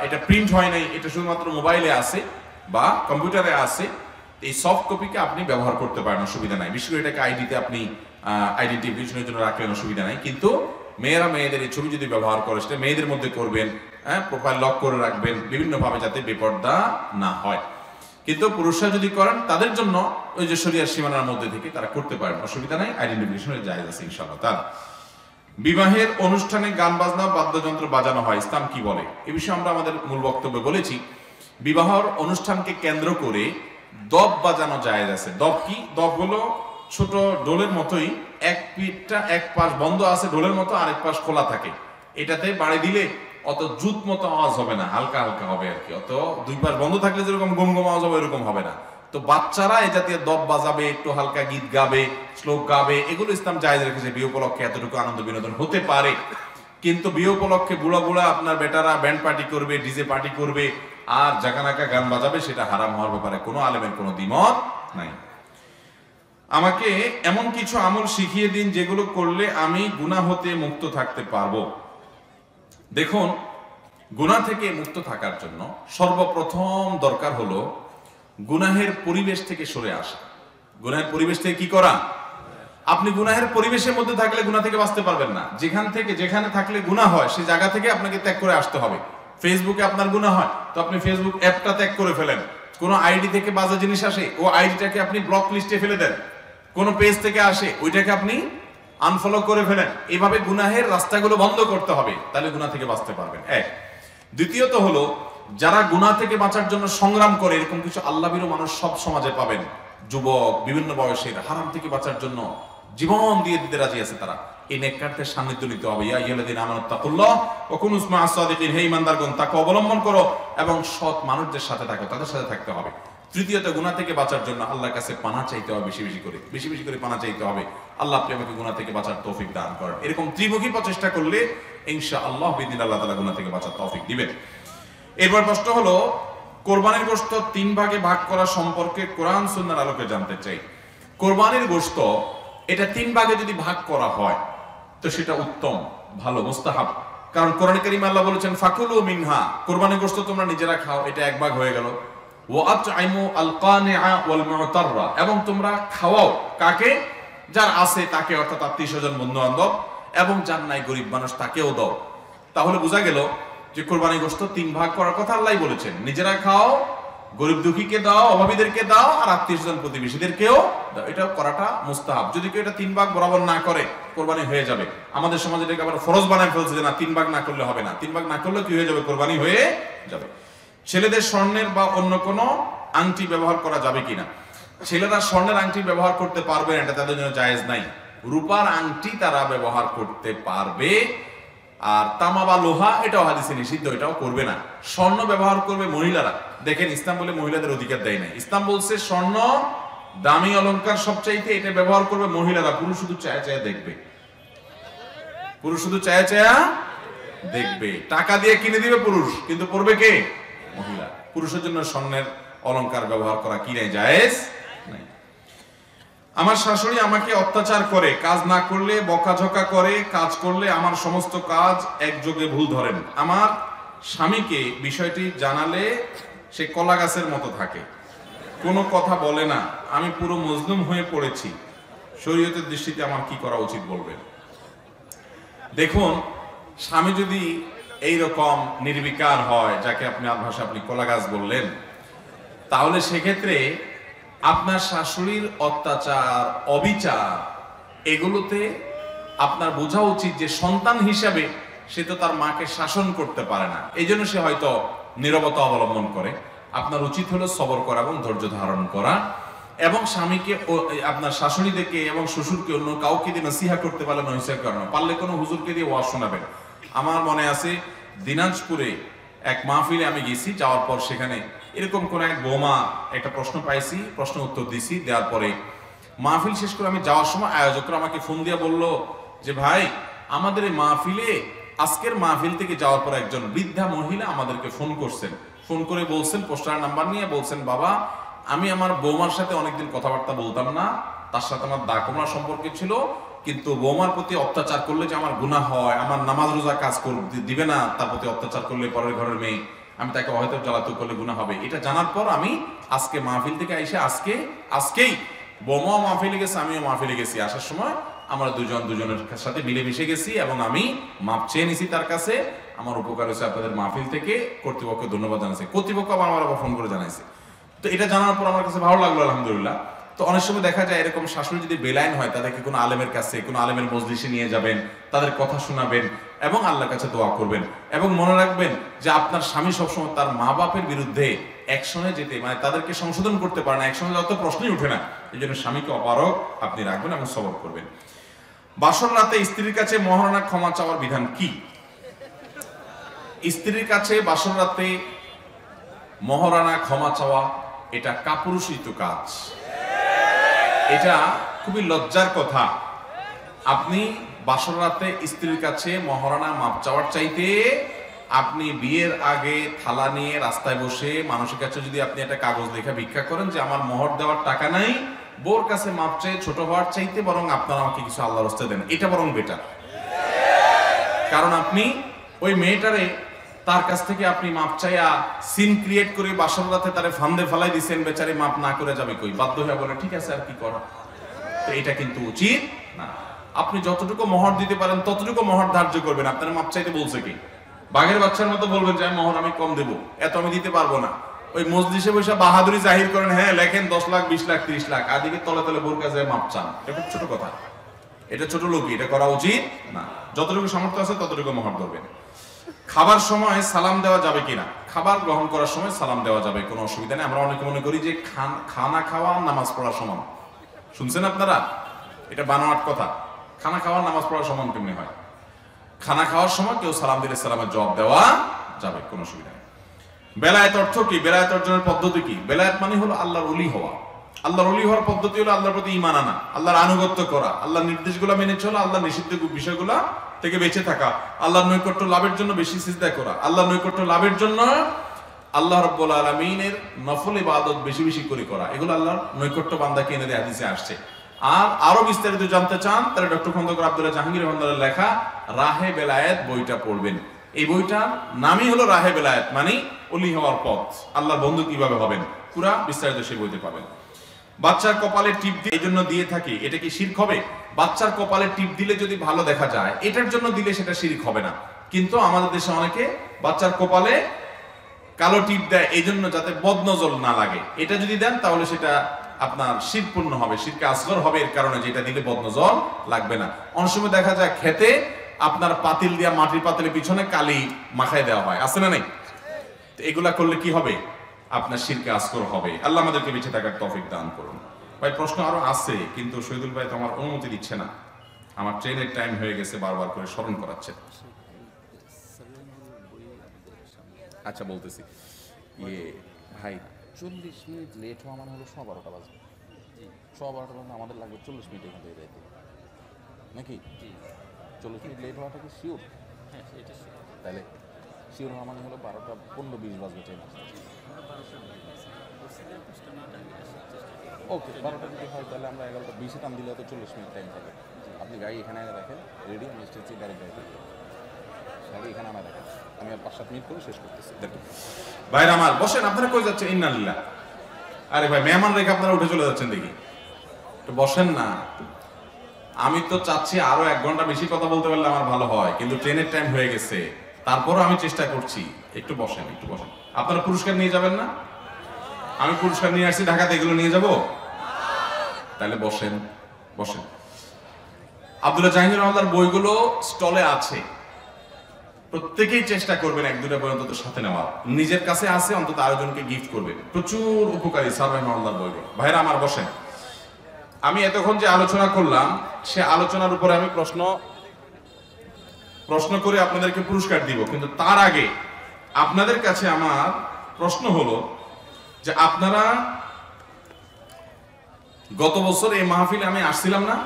এটা প্রিন্ট হয় নাই, এটা শুধুমাত্র মোবাইলে আছে বা কম্পিউটারে আছে, এই সফট কপিকে আপনি ব্যবহার করতে পারেন, অসুবিধা নাই। বিশেষ করে এটাকে আইডিতে আপনি আইডেন্টিফিকেশনের জন্য রাখলেন, অসুবিধা নাই। কিন্তু মেয়েরা মেয়েদের এই ছবি যদি ব্যবহার করে, সেটা মেয়েদের মধ্যে করবেন, হ্যাঁ, প্রোফাইল লক করে রাখবেন বিভিন্নভাবে, যাতে বেপর্দা না হয়। কিন্তু পুরুষরা যদি করেন, তাদের জন্য ওই যে শরিয়ার সীমানার মধ্যে থেকে তারা করতে পারেন, অসুবিধা নাই, আইডেন্টিফিকেশনের জায়েজ আছে ইনশাআল্লাহ। তার বিবাহের অনুষ্ঠানে গান বাজনা বাদ্যযন্ত্র বাজানো হয়, ইসলাম কি বলে? এ বিষয়ে আমরা আমাদের মূল বক্তব্যে বলেছি, বিবাহর অনুষ্ঠানকে কেন্দ্র করে দব বাজানো জায়েজ আছে। দব কি? দব হলো ছোট ঢোলের মতোই, এক পাশ বন্ধ আছে ঢোলের মতো, আরেক পাশ খোলা থাকে। এটাতে বাড়ি দিলে অত জুত মতো আওয়াজ হবে না, হালকা হালকা হবে আর কি। অত দুই পাশ বন্ধ থাকলে যেরকম গম গম আওয়াজ হবে, এরকম হবে না। তো বাচ্চারা এই জাতীয় দব বাজাবে, একটু হালকা গীত গাবে, শ্লোক গাবে, এগুলো ইসলাম জায়েজ রেখেছে। বিয়ে উপলক্ষে এতটুকু আনন্দ বিনোদন হতে পারে, কিন্তু বিয়ে উপলক্ষে বুড়া বুড়া আপনার বেটারা ব্যান্ড পার্টি করবে, ডিজে পার্টি করবে, আর জাকানাকা গান বাজাবে, সেটা হারাম হওয়ার ব্যাপারে কোনো আলেমের কোনো দ্বিমত নাই। আমাকে এমন কিছু আমল শিখিয়ে দিন যেগুলো করলে আমি গুনাহ হতে মুক্ত থাকতে পারবো। দেখুন, গুনাহ থেকে মুক্ত থাকার জন্য সর্বপ্রথম দরকার হলো গুনাহের পরিবেশ থেকে সরে আসা। গুনাহের পরিবেশ থেকে কি করা? আপনি গুনাহের পরিবেশের মধ্যে থাকলে গুনাহ থেকে বাঁচতে পারবেন না। যেখানে থাকলে গুনাহ হয়, সেই জায়গা থেকে আপনাকে ত্যাগ করে আসতে হবে। ফেসবুকে আপনার গুনাহ হয়, তো আপনি ফেসবুক অ্যাপটা ত্যাগ করে ফেলেন। কোন আইডি থেকে বাজে জিনিস আসে, ও আইডিটাকে আপনি ব্লক লিস্টে ফেলে দেন। কোন পেজ থেকে আসে, ওইটাকে আপনি আনফলো করে ফেলেন। এইভাবে গুনাহের রাস্তাগুলো বন্ধ করতে হবে, তাহলে গুনাহ থেকে বাঁচতে পারবেন। এক। দ্বিতীয়ত হলো, যারা গুনাহ থেকে বাঁচার জন্য সংগ্রাম করে, এরকম কিছু আল্লাহভীরু মানুষ সব সমাজে পাবেন। যুবক, বিভিন্ন বয়সের, হারাম থেকে বাঁচার জন্য জীবন দিয়ে দিতে রাজি আছে তারা। এই নেককারদের সান্নিধ্য নিতে হবে। ইয়া আইয়ুহাল্লাযীনা আমানু তাকুল্লাহ ওয়া কুনু মা'আস সাদিকিন, হে ঈমানদারগণ, তাকওয়া অবলম্বন করো এবং সৎ মানুষদের সাথে থাকো, তাদের সাথে থাকতে হবে। তৃতীয়ত, গুনাহ থেকে বাঁচার জন্য আল্লাহর কাছে পানাহ চাইতে হবে, বেশি বেশি করে পানাহ চাইতে হবে। আল্লাহ, আপনি আমাকে গুনাহ থেকে বাঁচার তৌফিক দান করেন। এরকম ত্রিমুখী প্রচেষ্টা করলে ইনশাআল্লাহ বিদিন আল্লাহ তাআলা গুনাহ থেকে বাঁচার তৌফিক দিবেন। এরপর প্রশ্ন হলো, কোরবানির গোশত 3 ভাগে ভাগ করা সম্পর্কে কোরআন সুন্নাহর আলোকে জানতে চাই। কোরবানির গোশত এটা 3 ভাগে যদি ভাগ করা হয়, তো সেটা উত্তম, ভালো, মুস্তাহাব। কারণ কোরআনে কারীমে আল্লাহ বলেছেন, ফাকুলু মিনহা, কোরবানির গোশত তোমরা নিজেরা খাও, এটা 1 ভাগ হয়ে গেল। ওয়া আত'ইমু আল কানিআ ওয়াল মু'তাররা, এবং তোমরা খাওয়াও কাকে? যার আছে তাকে, অর্থাৎ আত্মীয়স্বজন, বন্ধু বান্ধব, এবং যার নাই গরিব মানুষ তাকেও দাও। তাহলে বোঝা গেল যে কোরবানির গোশত 3 ভাগ করার কথা আল্লাহই বলেছেন। নিজেরা খাও, গরিব দুঃখীকে দাও, অভাবীদেরকে দাও, আর আত্মীয়স্বজন প্রতিবেশীদেরকেও দাও। এটা করাটা মুস্তাহাব। যদি কেউ এটা 3 ভাগ বরাবর না করে, কোরবানি হয়ে যাবে। আমাদের সমাজে এটাকে আবার ফরজ বানায় ফেলছে যে না, 3 ভাগ না করলে হবে না। 3 ভাগ না করলে কি হয়ে যাবে? কোরবানি হয়ে যাবে। ছেলেদের স্বর্ণের বা অন্য কোনো আংটি ব্যবহার করা যাবে কিনা? ছেলেরা স্বর্ণের আংটি ব্যবহার করতে পারবে না, এটা তাদের জন্য জায়েজ নাই। রূপার আংটি তারা ব্যবহার করতে পারবে, আর তামা বা লোহা এটাও হাদিসে নিষিদ্ধ, এটাও করবে না। স্বর্ণ ব্যবহার করবে মহিলারা। দেখেন, ইসলাম বলে মহিলাদের অধিকার দেয় নাই। ইসলাম বলছে স্বর্ণ দামি অলংকার সবচাইতে, এটা ব্যবহার করবে মহিলারা। পুরুষ শুধু চায়া চায়া দেখবে, পুরুষ শুধু চায়া চায়া দেখবে। টাকা দিয়ে কিনে দিবে পুরুষ, কিন্তু পরবে কে? মহিলা। পুরুষের জন্য স্বর্ণের অলংকার ব্যবহার করা কি নাই? জায়েজ নাই। আমার শাশুড়ি আমাকে অত্যাচার করে, কাজ না করলে বকাঝকা করে, কাজ করলে আমার সমস্ত কাজ একযোগে ভুল ধরেন। আমার স্বামীকে বিষয়টি জানালে সে কলা গাছের মতো থাকে, কোনো কথা বলে না। আমি পুরো মজলুম হয়ে পড়েছি। শরীয়তের দৃষ্টিতে আমার কি করা উচিত বলবেন? দেখুন, স্বামী যদি এইরকম নির্বিকার হয়, যাকে আপনি ভাষা আপনি কলা গাছ বললেন, তাহলে সেক্ষেত্রে আপনার শাশুড়ির অত্যাচার, অবিচার, এগুলোতে আপনার বোঝা উচিত যে সন্তান হিসাবে সে তো তার মাকে শাসন করতে পারে না, এই জন্য সে হয়তো নীরবতা অবলম্বন করে। আপনার উচিত হলো সবর করা এবং ধৈর্য ধারণ করা, এবং স্বামীকে, আপনার শাশুড়িদেরকে এবং শ্বশুরকে অন্য কাউকে দিয়ে নসিহা করতে পারলে নসিহা করানো, পারলে কোনো হুজুরকে দিয়ে ওয়াজ শোনাবেন। আমার মনে আছে দিনাজপুরে এক মাহফিলে আমি গেছি, যাওয়ার পর সেখানে এরকম কোন এক বৌমা একটা প্রশ্ন পাইছি, প্রশ্ন উত্তর দিছি, দেওয়ার পরে মাহফিল শেষ করে আমি যাওয়ার সময় আয়োজকরা আমাকে ফোন দিয়ে বলল যে ভাই, আমাদের এই মাহফিলে, আজকের মাহফিল থেকে যাওয়ার পর একজন বৃদ্ধা মহিলা আমাদেরকে ফোন করছেন, ফোন করে বলছেন, পোস্টার নাম্বার নিয়ে বলছেন, বাবা আমি আমার বৌমার সাথে অনেকদিন কথাবার্তা বলতাম না, তার সাথে আমার দাকমরা সম্পর্ক ছিল, কিন্তু বৌমার প্রতি অত্যাচার করলে যে আমার গুনাহ হয়, আমার নামাজ রোজা কাজ দিবে না, তার প্রতি অত্যাচার করলে পরের ঘরের মেয়ে, আমি তাকে অহেতু জ্বালাতন করলে গুনাহ হবে। এটা জানার পর আমি আজকে মাহফিল থেকে এসে আজকেই বৌমাও মাহফিলে গেছে, আমিও মাহফিলে গেছি, আসার সময় আমরা দুজনের সাথে মিলেমিশে গেছি এবং আমি মাপ চেয়ে নিছি তার কাছে। আমার উপকার হয়েছে আপনাদের মাহফিল থেকে, কর্তৃপক্ষ ধন্যবাদ জানাইছে, কর্তৃপক্ষ আমার আবার ফোন করে জানাইছে। তো এটা জানার পর আমার কাছে ভালো লাগলো, আলহামদুলিল্লাহ। তো অনেক সময় দেখা যায় এরকম শাশুড়ি যদি বেলাইন হয়, তাদেরকে কোনো আলেমের কাছে, কোনো আলেমের মজলিসে নিয়ে যাবেন, তাদের কথা শোনাবেন এবং আল্লাহর কাছে দোয়া করবেন। এবং মনে রাখবেন যে আপনার স্বামী সবসময় তার মা বাপের বিরুদ্ধে অ্যাকশনে যেতে, মানে তাদেরকে সংশোধন করতে পারে না, অ্যাকশনে যত প্রশ্নই উঠে না, এই জন্য স্বামীকে অপারগ আপনি রাখবেন এবং সবর করবেন। বাসর রাতে স্ত্রীর কাছে মহারণা ক্ষমা চাওয়ার বিধান কি? স্ত্রীর কাছে বাসর রাতে মহারণা ক্ষমা চাওয়া এটা কাপুরুষিত কাজ, এটা খুবই লজ্জার কথা। আপনি বাসর রাতে স্ত্রীর কাছে মহারণা মাপ চাওয়ার চাইতে আপনি বিয়ের আগে থালা নিয়ে রাস্তায় বসে মানুষের কাছে যদি আপনি একটা কাগজ লেখা ভিক্ষা করেন যে আমার মোহর দেওয়ার টাকা নাই, বোর কাছে মাপ চেয়ে ছোট হওয়ার চাইতে বরং আপনারা আমাকে কিছু আল্লাহর রাস্তে দেন, এটা বরং বেটার। কারণ আপনি ওই মেয়েটারে তার কাছ থেকে আপনি মাপ চাইয়া সিন ক্রিয়েট করে বাসর রাতে তারে ফান্দে ফেলাই দিচ্ছেন, বেচারি মাপ না করে যাবে কই, বাধ্য হয়ে বলে ঠিক আছে আর কি করা। তো এটা কিন্তু উচিত না। আপনি যতটুকু মোহর দিতে পারেন ততটুকু মোহর ধার্য করবেন। আপনার মাপ চাইতে বলছে কি? বাঘের বাচ্চার মতো বলবেন যে মোহর আমি কম দেবো, এত আমি দিতে পারবো না। ওই মসজিদে বসে বাহাদুরি জাহির করেন, হ্যাঁ লেখেন 10 লাখ 20 লাখ 30 লাখ, আর দিকে তলে তলে বোর কাছে মাপ চান, এটা খুব ছোট কথা, এটা ছোট লোকই, এটা করা উচিত না। যতটুকু সামর্থ্য আছে ততটুকু মোহর ধরবেন। খাবার সময় সালাম দেওয়া যাবে কিনা? খাবার গ্রহণ করার সময় সালাম দেওয়া যাবে, কোনো অসুবিধা নেই। আমরা অনেকে মনে করি যে খানা খাওয়া নামাজ পড়ার সমান, শুনছেন আপনারা? এটা বানোয়াট কথা। খানা খাওয়া নামাজ পড়ার সমান কেমনি হয়? খানা খাওয়ার সময় কেউ সালাম দিলে সালামের জবাব দেওয়া যাবে, কোনো অসুবিধা নেই। বেলায়েত অর্থ কি? বেলায়েত অর্জনের পদ্ধতি কি? বেলায়েত মানে হলো আল্লাহর ওলি হওয়া। আল্লাহর ওলি হওয়ার পদ্ধতি হলো আল্লাহর প্রতি ঈমান আনা, আল্লাহর আনুগত্য করা, আল্লাহর নির্দেশগুলো মেনে চলা, আল্লাহর নিষিদ্ধ বিষয়গুলো থেকে বেঁচে থাকা, আল্লাহর নৈকট্য লাভের জন্য বেশি সিজদা করা, আল্লাহর নৈকট্য লাভের জন্য আল্লাহ রাব্বুল আলামিনের নফল ইবাদত বেশি বেশি করে করা, এগুলো আল্লাহর নৈকট্য বান্দাকে এনে দেয়, হাদিসে আসছে। আর আরো বিস্তারিত জানতে চান তাহলে ডক্টর খন্দকার আব্দুল্লাহ জাহাঙ্গীর রহমানুল্লাহর লেখা রাহে বেলায়েত বইটা পড়বেন। এই বইটার নামই হলো রাহে বেলায়েত, মানে ওলি হওয়ার পথ, আল্লাহর বন্ধু কিভাবে হবেন, পুরা বিস্তারিত সেই বইতে পাবেন। বাচ্চার কপালে টিপ দিয়ে এই জন্য দিয়ে থাকি, এটা কি শিরক হবে? বাচ্চার কপালে টিপ দিলে যদি ভালো দেখা যায় এটার জন্য দিলে সেটা শিরক হবে না, কিন্তু আমাদের দেশে অনেকে বাচ্চার কপালে কালো টিপ দেয় এই জন্য যাতে বদনজর না লাগে। এটা যদি দেন তাহলে সেটা আপনার শিরকপূর্ণ হবে, শিরকে আসগর হবে, এর কারণে যেটা দিলে বদনজর লাগবে না। অনেক সময় দেখা যায় খেতে আপনার পাতিল দিয়া, মাটির পাতিলের পিছনে কালি মাখায় দেওয়া হয়, আছে না নাই? তো এগুলা করলে কি হবে? আপনার শিরকে আসগর হবে। আল্লাহ আমাদেরকে বেঁচে থাকার তৌফিক দান করুন। ভাই প্রশ্ন আরো আছে, কিন্তু শহীদুল ভাই তো আমার অনুমতি দিচ্ছে না, আমার ট্রেনের টাইম হয়ে গেছে, বারবার করে স্মরণ করাচ্ছে। আচ্ছা বলতেছি, ভাই 40 মিনিট লেট হওয়া মানে হলো 12:15 বাজে। 12:15 মানে আমাদের লাগবে 40 মিনিট এখান থেকে যাইতে, নাকি? 40 মিনিট লেট হওয়াটা কি শিওর? হ্যাঁ এটা তাহলে শিওর হওয়া মানে হলো 12:15-20 বাজবে ট্রেন আসতে। ওকে, 12টা যদি হয় তাহলে আমরা 11:20 টান দিলে তো 40 মিনিট টাইম থাকে। আপনি গাড়ি এখানে রাখেন রেডি, আমি স্টেজে ডাইরেক্ট গাড়ি এখানে আমার রাখেন, আমি আর 5-7 মিনিট করে শেষ করতেছি। ভাইরা আমার বসেন, আপনারা কই যাচ্ছেন? ইন্নালিল্লাহ। আরে ভাই মেহমান রেখে আপনারা উঠে চলে যাচ্ছেন দেখি, একটু বসেন না। আমি তো চাচ্ছি আরো 1 ঘন্টা বেশি কথা বলতে পারলে আমার ভালো হয়, কিন্তু ট্রেনের টাইম হয়ে গেছে। তারপরও আমি চেষ্টা করছি। একটু বসেন, একটু বসেন। আপনারা পুরস্কার নিয়ে যাবেন না? আমি পুরস্কার নিয়ে আসছি ঢাকাতে, এগুলো নিয়ে যাব? তাহলে বসেন, বসেন। আব্দুল্লাহ জাহাঙ্গীর রহমানের বইগুলো স্টলে আছে, প্রত্যেকেই চেষ্টা করবেন এক দুটা বই অন্তত সাথে নেওয়া। নিজের কাছে আছে, অন্তত আরেকজনকে গিফট করবেন। প্রচুর উপকারী স্যার রহমানুল্লাহর বইগুলো। ভাইরা আমার বসেন। আমি এতক্ষণ যে আলোচনা করলাম সে আলোচনার উপরে আমি প্রশ্ন করে আপনাদেরকে পুরস্কার দিব, কিন্তু তার আগে আপনাদের কাছে আমার প্রশ্ন হলো যে আপনারা গত বছর এই মাহফিলে আমি আসছিলাম না?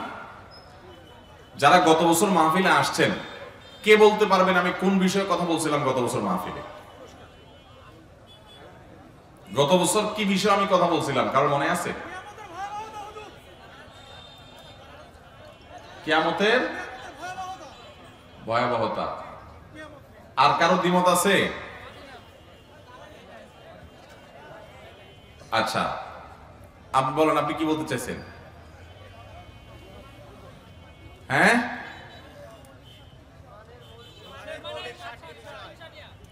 যারা গত বছর মাহফিলে আসছেন কে বলতে পারবেন আমি কোন বিষয়ে কথা বলছিলাম গত বছর মাহফিলে? গত বছর কি বিষয়ে আমি কথা বলছিলাম কারো মনে আছে? কিয়ামতের ভয়াবহতা। আর কারো দ্বিমত আছে? আচ্ছা, আপনি বলেন, আপনি কি বলতে চাইছেন? হ্যাঁ,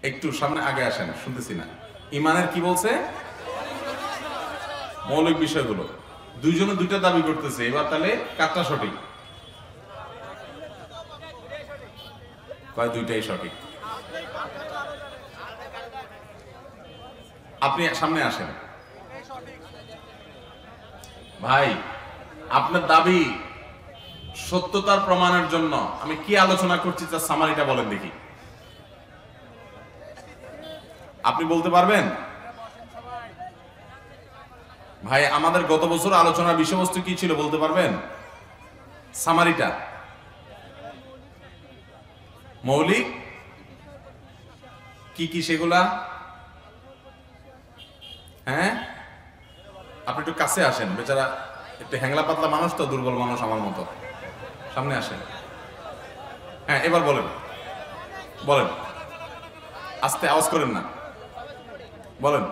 একটু সামনে আগে আসেন, শুনতেছি না। ইমানের কি বলছে? মৌলিক বিষয়গুলো। দুইজনে দুইটা দাবি করতেছে, এবার তাহলে কারটা সঠিক? কয় দুইটাই সঠিক। আপনি সামনে আসেন ভাই। আপনার দাবি সত্যতার প্রমাণের জন্য আমি কি আলোচনা করছি তার সামারিটা বলেন দেখি। আপনি বলতে পারবেন? ভাই, আমাদের গত বছর আলোচনার বিষয়বস্তু কি ছিল বলতে পারবেন? সামারিটা মৌলিক কি কি সেগুলা? হ্যাঁ, আপনি একটু কাছে আসেন, বেচারা একটু হ্যাংলা পাতলা মানুষ তো, দুর্বল মানুষ আমার মতো। সামনে আসেন। হ্যাঁ, এবার বলেন, বলেন, আস্তে আওয়াজ করেন না, বলেন।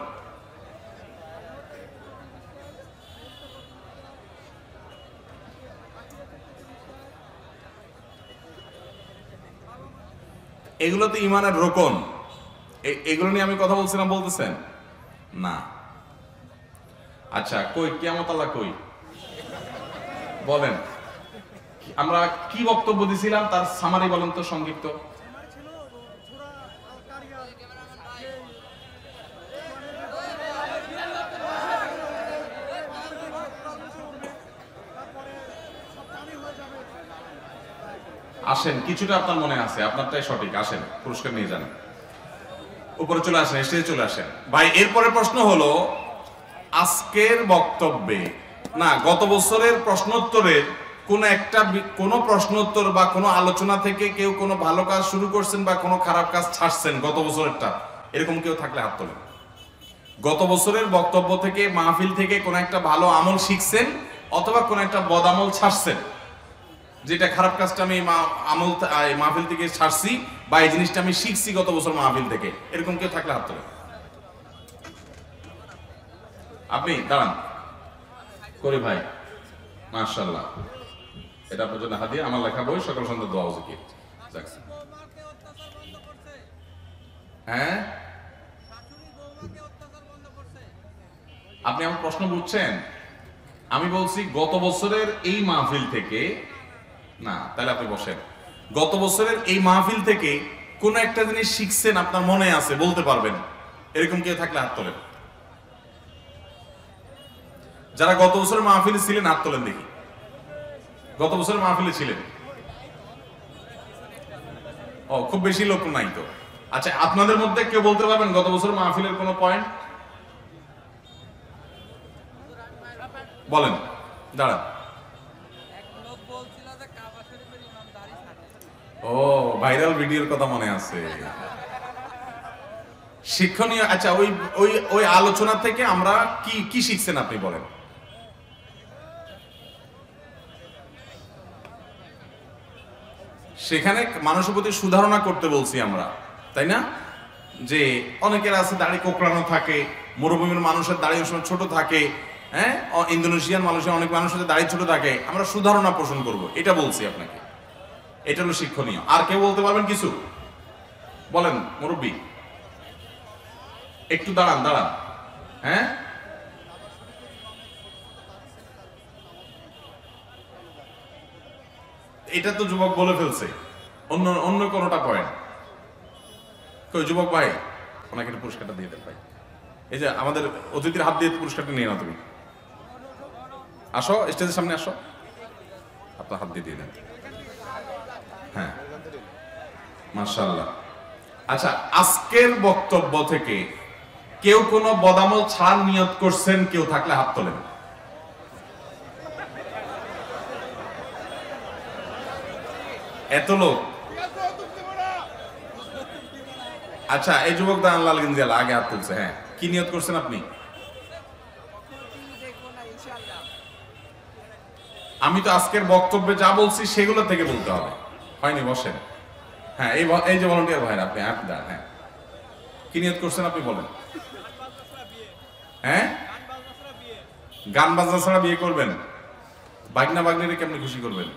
এগুলো তো ইমানের রোকন, এগুলো নিয়ে আমি কথা বলছিলাম বলতেছেন না? আচ্ছা, কই কিয়ামত আল্লাহ কই বলেন। আমরা কি বক্তব্য দিছিলাম তার সামারি বলেন তো, সংক্ষিপ্ত। আসেন, কিছুটা আপনার মনে আছে, আপনারটাই সঠিক। আসেন, পুরস্কার নিয়ে যান, উপরে চলে আসেন, স্টেজে চলে আসেন। ভাই, এরপরে প্রশ্ন হলো আজকের বক্তব্যে না, গত বছরের প্রশ্নোত্তরের কোন প্রশ্নোত্তর বা কোনো আলোচনা থেকে কেউ কোনো ভালো কাজ শুরু করছেন বা কোনো খারাপ কাজ ছাড়ছেন গত বছরেরটা, এরকম কেউ থাকলে হাত তোলেন। গত বছরের বক্তব্য থেকে, মাহফিল থেকে কোনো একটা ভালো আমল শিখছেন অথবা কোনো একটা বদ আমল ছাড়ছেন, যেটা খারাপ কাজটা আমি আমল মাহফিল থেকে ছাড়ছি বা এই জিনিসটা আমি শিখছি গত বছর মাহফিল থেকে, এরকম কেউ থাকলে হাত তোলেন। আপনি দাঁড়ান করি ভাই, মাশাআল্লাহ, এটা আপনার জন্য হাদিয়া, আমার লেখা বই সকাল সন্ধ্যা দোয়া জিকির। হ্যাঁ, আপনি আমার প্রশ্ন বুঝছেন? আমি বলছি গত বছরের এই মাহফিল থেকে না, তাহলে আপনি বসেন। গত বছরের এই মাহফিল থেকে কোন একটা জিনিস শিখছেন, আপনার মনে আছে, বলতে পারবেন, এরকম কেউ থাকলে হাত তোলেন। যারা গত বছরের মাহফিলে ছিলেন হাত তোলেন দেখি। গত বছরের মাহফিলে ছিলেন? ও, খুব বেশি লোক নাই তো। আচ্ছা, আপনাদের মধ্যে কেউ বলতে পারবেন গত বছর মাহফিলের কোনো পয়েন্ট? বলেন, দাঁড়ান। ও, ভাইরাল ভিডিওর কথা মনে আছে, শিক্ষণীয়। আচ্ছা, ওই আলোচনা থেকে আমরা কি শিখছেন আপনি বলেন। সেখানে মানুষের প্রতি সুধারণা করতে বলছি আমরা, তাই না? যে অনেকের আছে দাড়ি কোঁকড়ানো থাকে, মরুভূমির মানুষের দাড়ি সময় ছোট থাকে, হ্যাঁ, ইন্দোনেশিয়ান মানুষের অনেক মানুষের দাড়ি ছোট থাকে, আমরা সুধারণা পোষণ করব, এটা বলছি আপনাকে। এটা হলো শিক্ষণীয়। আর কেউ বলতে পারবেন কিছু? বলেন মুরব্বী, একটু দাঁড়ান দাঁড়ান। হ্যাঁ, এটা তো যুবক বলে ফেলছে, অন্য অন্য কোনোটা পয়েন্ট। কই যুবক ভাই, ওনাকে একটা পুরস্কারটা দিয়ে দেন ভাই। এই যে আমাদের অতিথির হাত দিয়ে পুরস্কারটা নিয়ে নাও তুমি। আসো স্টেজের সামনে আসো, আপনার হাত দিয়ে দেন। হ্যাঁ, মাশাআল্লাহ। আচ্ছা, আজকের বক্তব্য থেকে কেউ কোনো বদামল ছাড় নিয়ত করছেন? কেউ থাকলে হাত তোলেন। এত লোক। আচ্ছা, এই যুবক দান লাল গেঞ্জি আগে হাত তুলছে। হ্যাঁ, কি নিয়ত করছেন আপনি? আমি তো আজকের বক্তব্যে যা বলছি সেগুলো থেকে বলতে হবে, হয়নি? বসেন। হ্যাঁ, এই যে ভলান্টিয়ার ভাই, আপনি দাঁড়ান। হ্যাঁ, কি নিয়ত করছেন আপনি বলেন। হ্যাঁ, গান বাজনা ছাড়া বিয়ে করবেন? বাগনা বাগনিরে কেমনি খুশি করবেন?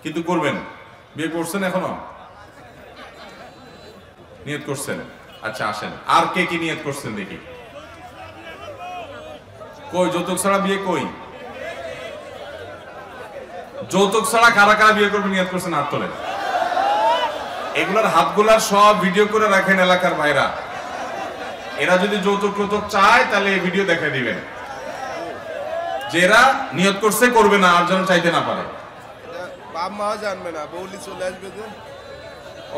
কিন্তু করবেন। বিয়ে করছেন এখনো? নিয়ত করছেন? আচ্ছা আসেন, আর কে কি নিয়ত করছেন দেখি। কই যৌতুক ছাড়া বিয়ে? কই যৌতুক ছাড়া কারা কারা বিয়ে করবে নিয়ত করছেন? হাত তোলেন। এগুলার হাতগুলার সব ভিডিও করে রাখেন এলাকার ভাইরা। এরা যদি যৌতুক টৌতুক চায় তাহলে এই ভিডিও দেখাই দিবেন। যেরা নিয়ত করছে করবে না, আর যেন চাইতে না পারে। বাপ মা জানবে না, বৌলি চলে আসবে যে।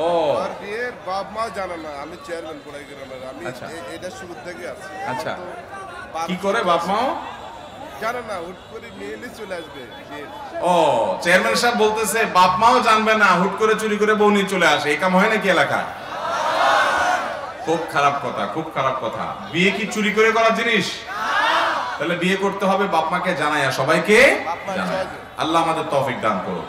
ও, আর বিয়ের বাপ মা জানে না। আমি চেয়ারম্যান কোড়াই গ্রামের, আমি আচ্ছা। এটা শুরু থেকে আছি। আচ্ছা, আমার তো বাপ কি করে বাপ মাও জানে না, হুট করে মেয়ে চলে আসবে বিয়ের। ও, চেয়ারম্যান সাহেব বলতেছে বাপ মাও জানবে না, হুট করে চুরি করে বউ নিয়ে চলে আসে। এই কাম হয় নাকি এলাকায়? খুব খারাপ কথা, খুব খারাপ কথা। বিয়ে কি চুরি করে করার জিনিস? তাহলে বিয়ে করতে হবে বাপ মাকে জানাইয়া, সবাইকে জানাইয়া। আল্লাহ আমাদের তৌফিক দান করুন।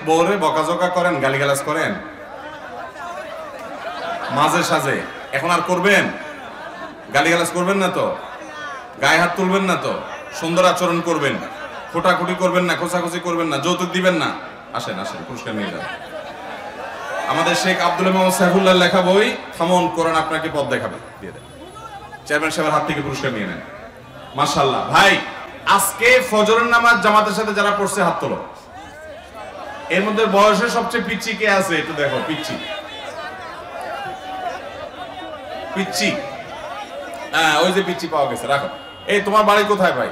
বউরে বকাঝকা করেন, গালিগালাজ করেন মাঝে সাঝে, এখন আর করবেন? গালিগালাজ করবেন না তো, গায়ে হাত তুলবেন না তো, সুন্দর আচরণ করবেন, খোটাখুটি করবেন না, খোঁচাখুচি করবেন না, যৌতুক দিবেন না। আসেন আসেন, পুরস্কার নিয়ে যান। আমাদের শেখ আব্দুল মোহাম্মদ সাইফুল্লাহ লেখা বই থামন কোরআন আপনাকে পথ দেখাবে দিয়ে দেন। চেয়ারম্যান সাহেবের হাত থেকে পুরস্কার নিয়ে নেন। মাশাআল্লাহ। ভাই, আজকে ফজরের নামাজ জামাতের সাথে যারা পড়ছে হাত তোলো। এর মধ্যে বয়সে সবচেয়ে পিচ্ছি কে আছে একটু দেখো। পিচ্ছি পিচ্ছি, হ্যাঁ ওই যে পিচ্ছি পাওয়া গেছে, রাখো। এই তোমার বাড়ি কোথায় ভাই?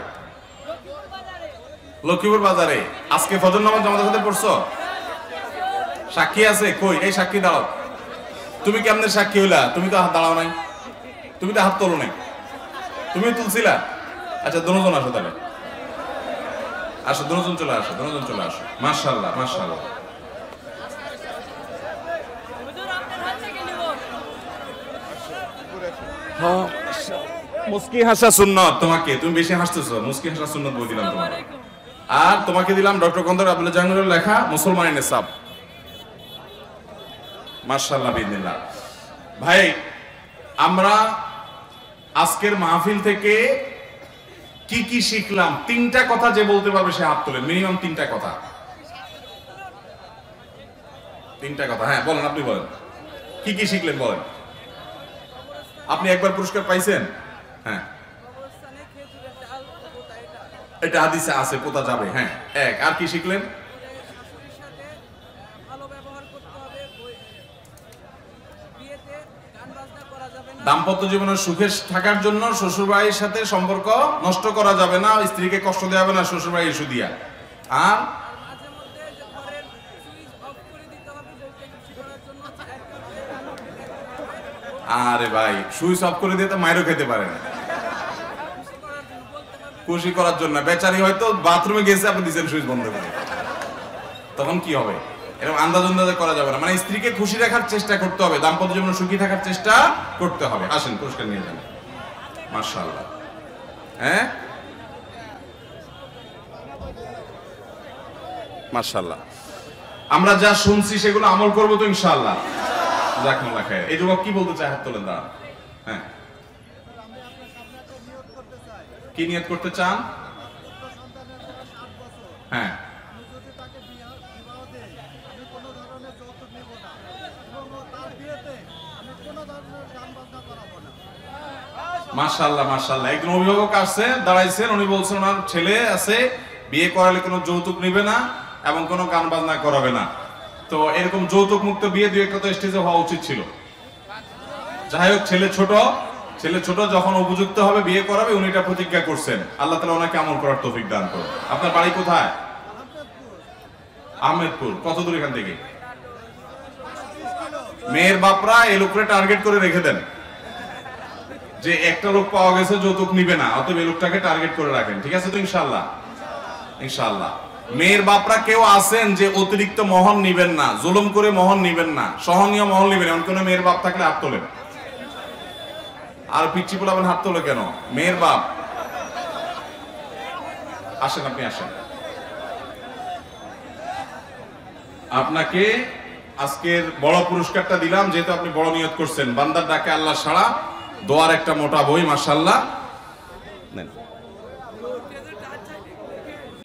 লক্ষ্মীপুর বাজারে। আজকে ফজর নামাজ জামাতের সাথে পড়ছো? সাক্ষী আছে? কই এই সাক্ষী দাঁড়াও। তুমি কেমনে সাক্ষী হইলা? তুমি তো হাত দাঁড়াও নাই, তুমি তো হাত তোলো নাই, তুমি তুলছিলা? আচ্ছা দুজন আসো তাহলে, আসো দুজন চলে আসো, দুজন চলে আসো। মাশাআল্লাহ মাশাআল্লাহ। মুস্কি হাসা সুন্নত। তোমাকে, তুমি বেশি হাসতেছো, মুস্কি হাসা সুন্নত বই দিলাম তোমাকে। আর তোমাকে দিলাম ডক্টর কন্দর আব্দুল জাহাঙ্গীরের লেখা মুসলমানের নিসাব। মাশাআল্লাহ বিদিনিল্লাহ। ভাই, আমরা আজকের মাহফিল থেকে কি কি শিখলাম? তিনটা কথা যে বলতে পারবে সে হাত তোলেন, মিনিমাম তিনটা কথা। তিনটা কথা, হ্যাঁ বলেন, আপনি বলেন কি কি শিখলেন বলেন। আপনি একবার পুরস্কার পাইছেন? হ্যাঁ, এটা হাদিসে আছে, পোতা যাবে। হ্যাঁ, এক। আর কি শিখলেন? দাম্পত্য জীবনের সুখে থাকার জন্য শ্বশুরবাড়ির সাথে সম্পর্ক নষ্ট করা যাবে না, স্ত্রীকে কষ্ট দেওয়া যাবে না শ্বশুরবাড়ি ইস্যু দিয়া। আর আরে ভাই, সুইচ অফ করে দিয়ে তো মাইরও খেতে পারে না। খুশি করার জন্য। বেচারি হয়তো বাথরুমে গেছে, আপনি দিচ্ছেন সুইচ বন্ধ করে, তখন কি হবে? এরকম আন্দাজ আন্দাজে করা যাবে না। মানে স্ত্রীকে খুশি রাখার চেষ্টা করতে হবে, দাম্পত্য জীবনে সুখী থাকার চেষ্টা করতে হবে। আসেন পুরস্কার নিয়ে যান। মাশাআল্লাহ। হ্যাঁ, মাশাআল্লাহ। আমরা যা শুনছি সেগুলো আমল করবো তো ইনশাআল্লাহ। জাযাকাল্লাহ খায়র। এই যুবক কি বলতে চায়? হাত তোলেন দাঁড়ান। হ্যাঁ, কি নিয়ত করতে চান? হ্যাঁ, মাশাআল্লাহ মাশাআল্লাহ। একজন অভিভাবক আসছে, দাঁড়াইছেন, উনি বলছেন ওনার ছেলে আছে, বিয়ে করালে কোনো যৌতুক নিবে না এবং কোনো গান বাজনা করাবে না। তো এরকম যৌতুক মুক্ত বিয়ে দুই একটা তো স্টেজে হওয়া উচিত ছিল। যাই হোক, ছেলে ছোট, যখন উপযুক্ত হবে বিয়ে করাবে, উনি এটা প্রতিজ্ঞা করছেন। আল্লাহ তাআলা ওনাকে আমল করার তৌফিক দান করুন। আপনার বাড়ি কোথায়? আহমেদপুর। কত দূর এখান থেকে? মেয়ের বাপরা এই লোকরে টার্গেট করে রেখে দেন যে একটা লোক পাওয়া গেছে যৌতুক নিবে না, অতএব এই লোকটাকে টার্গেট করে রাখেন। ঠিক আছে তো ইনশাআল্লাহ? ইনশাআল্লাহ। মেয়ের বাপরা কেউ আছেন যে অতিরিক্ত মহর নিবেন না, জুলুম করে মহর নিবেন না, সহনীয় মহর নিবেন, এমন কোন মেয়ের বাপ থাকলে হাত তোলেন। আর পিচ্ছি বলাবেন হাত তোলে কেন? মেয়ের বাপ আসেন, আপনি আসেন। আপনাকে আজকের বড় পুরস্কারটা দিলাম, যেহেতু আপনি বড় নিয়ত করছেন। বান্দার ডাকে আল্লাহ সাড়া, দোয়ার একটা মোটা বই, মাশাআল্লাহ। নেন।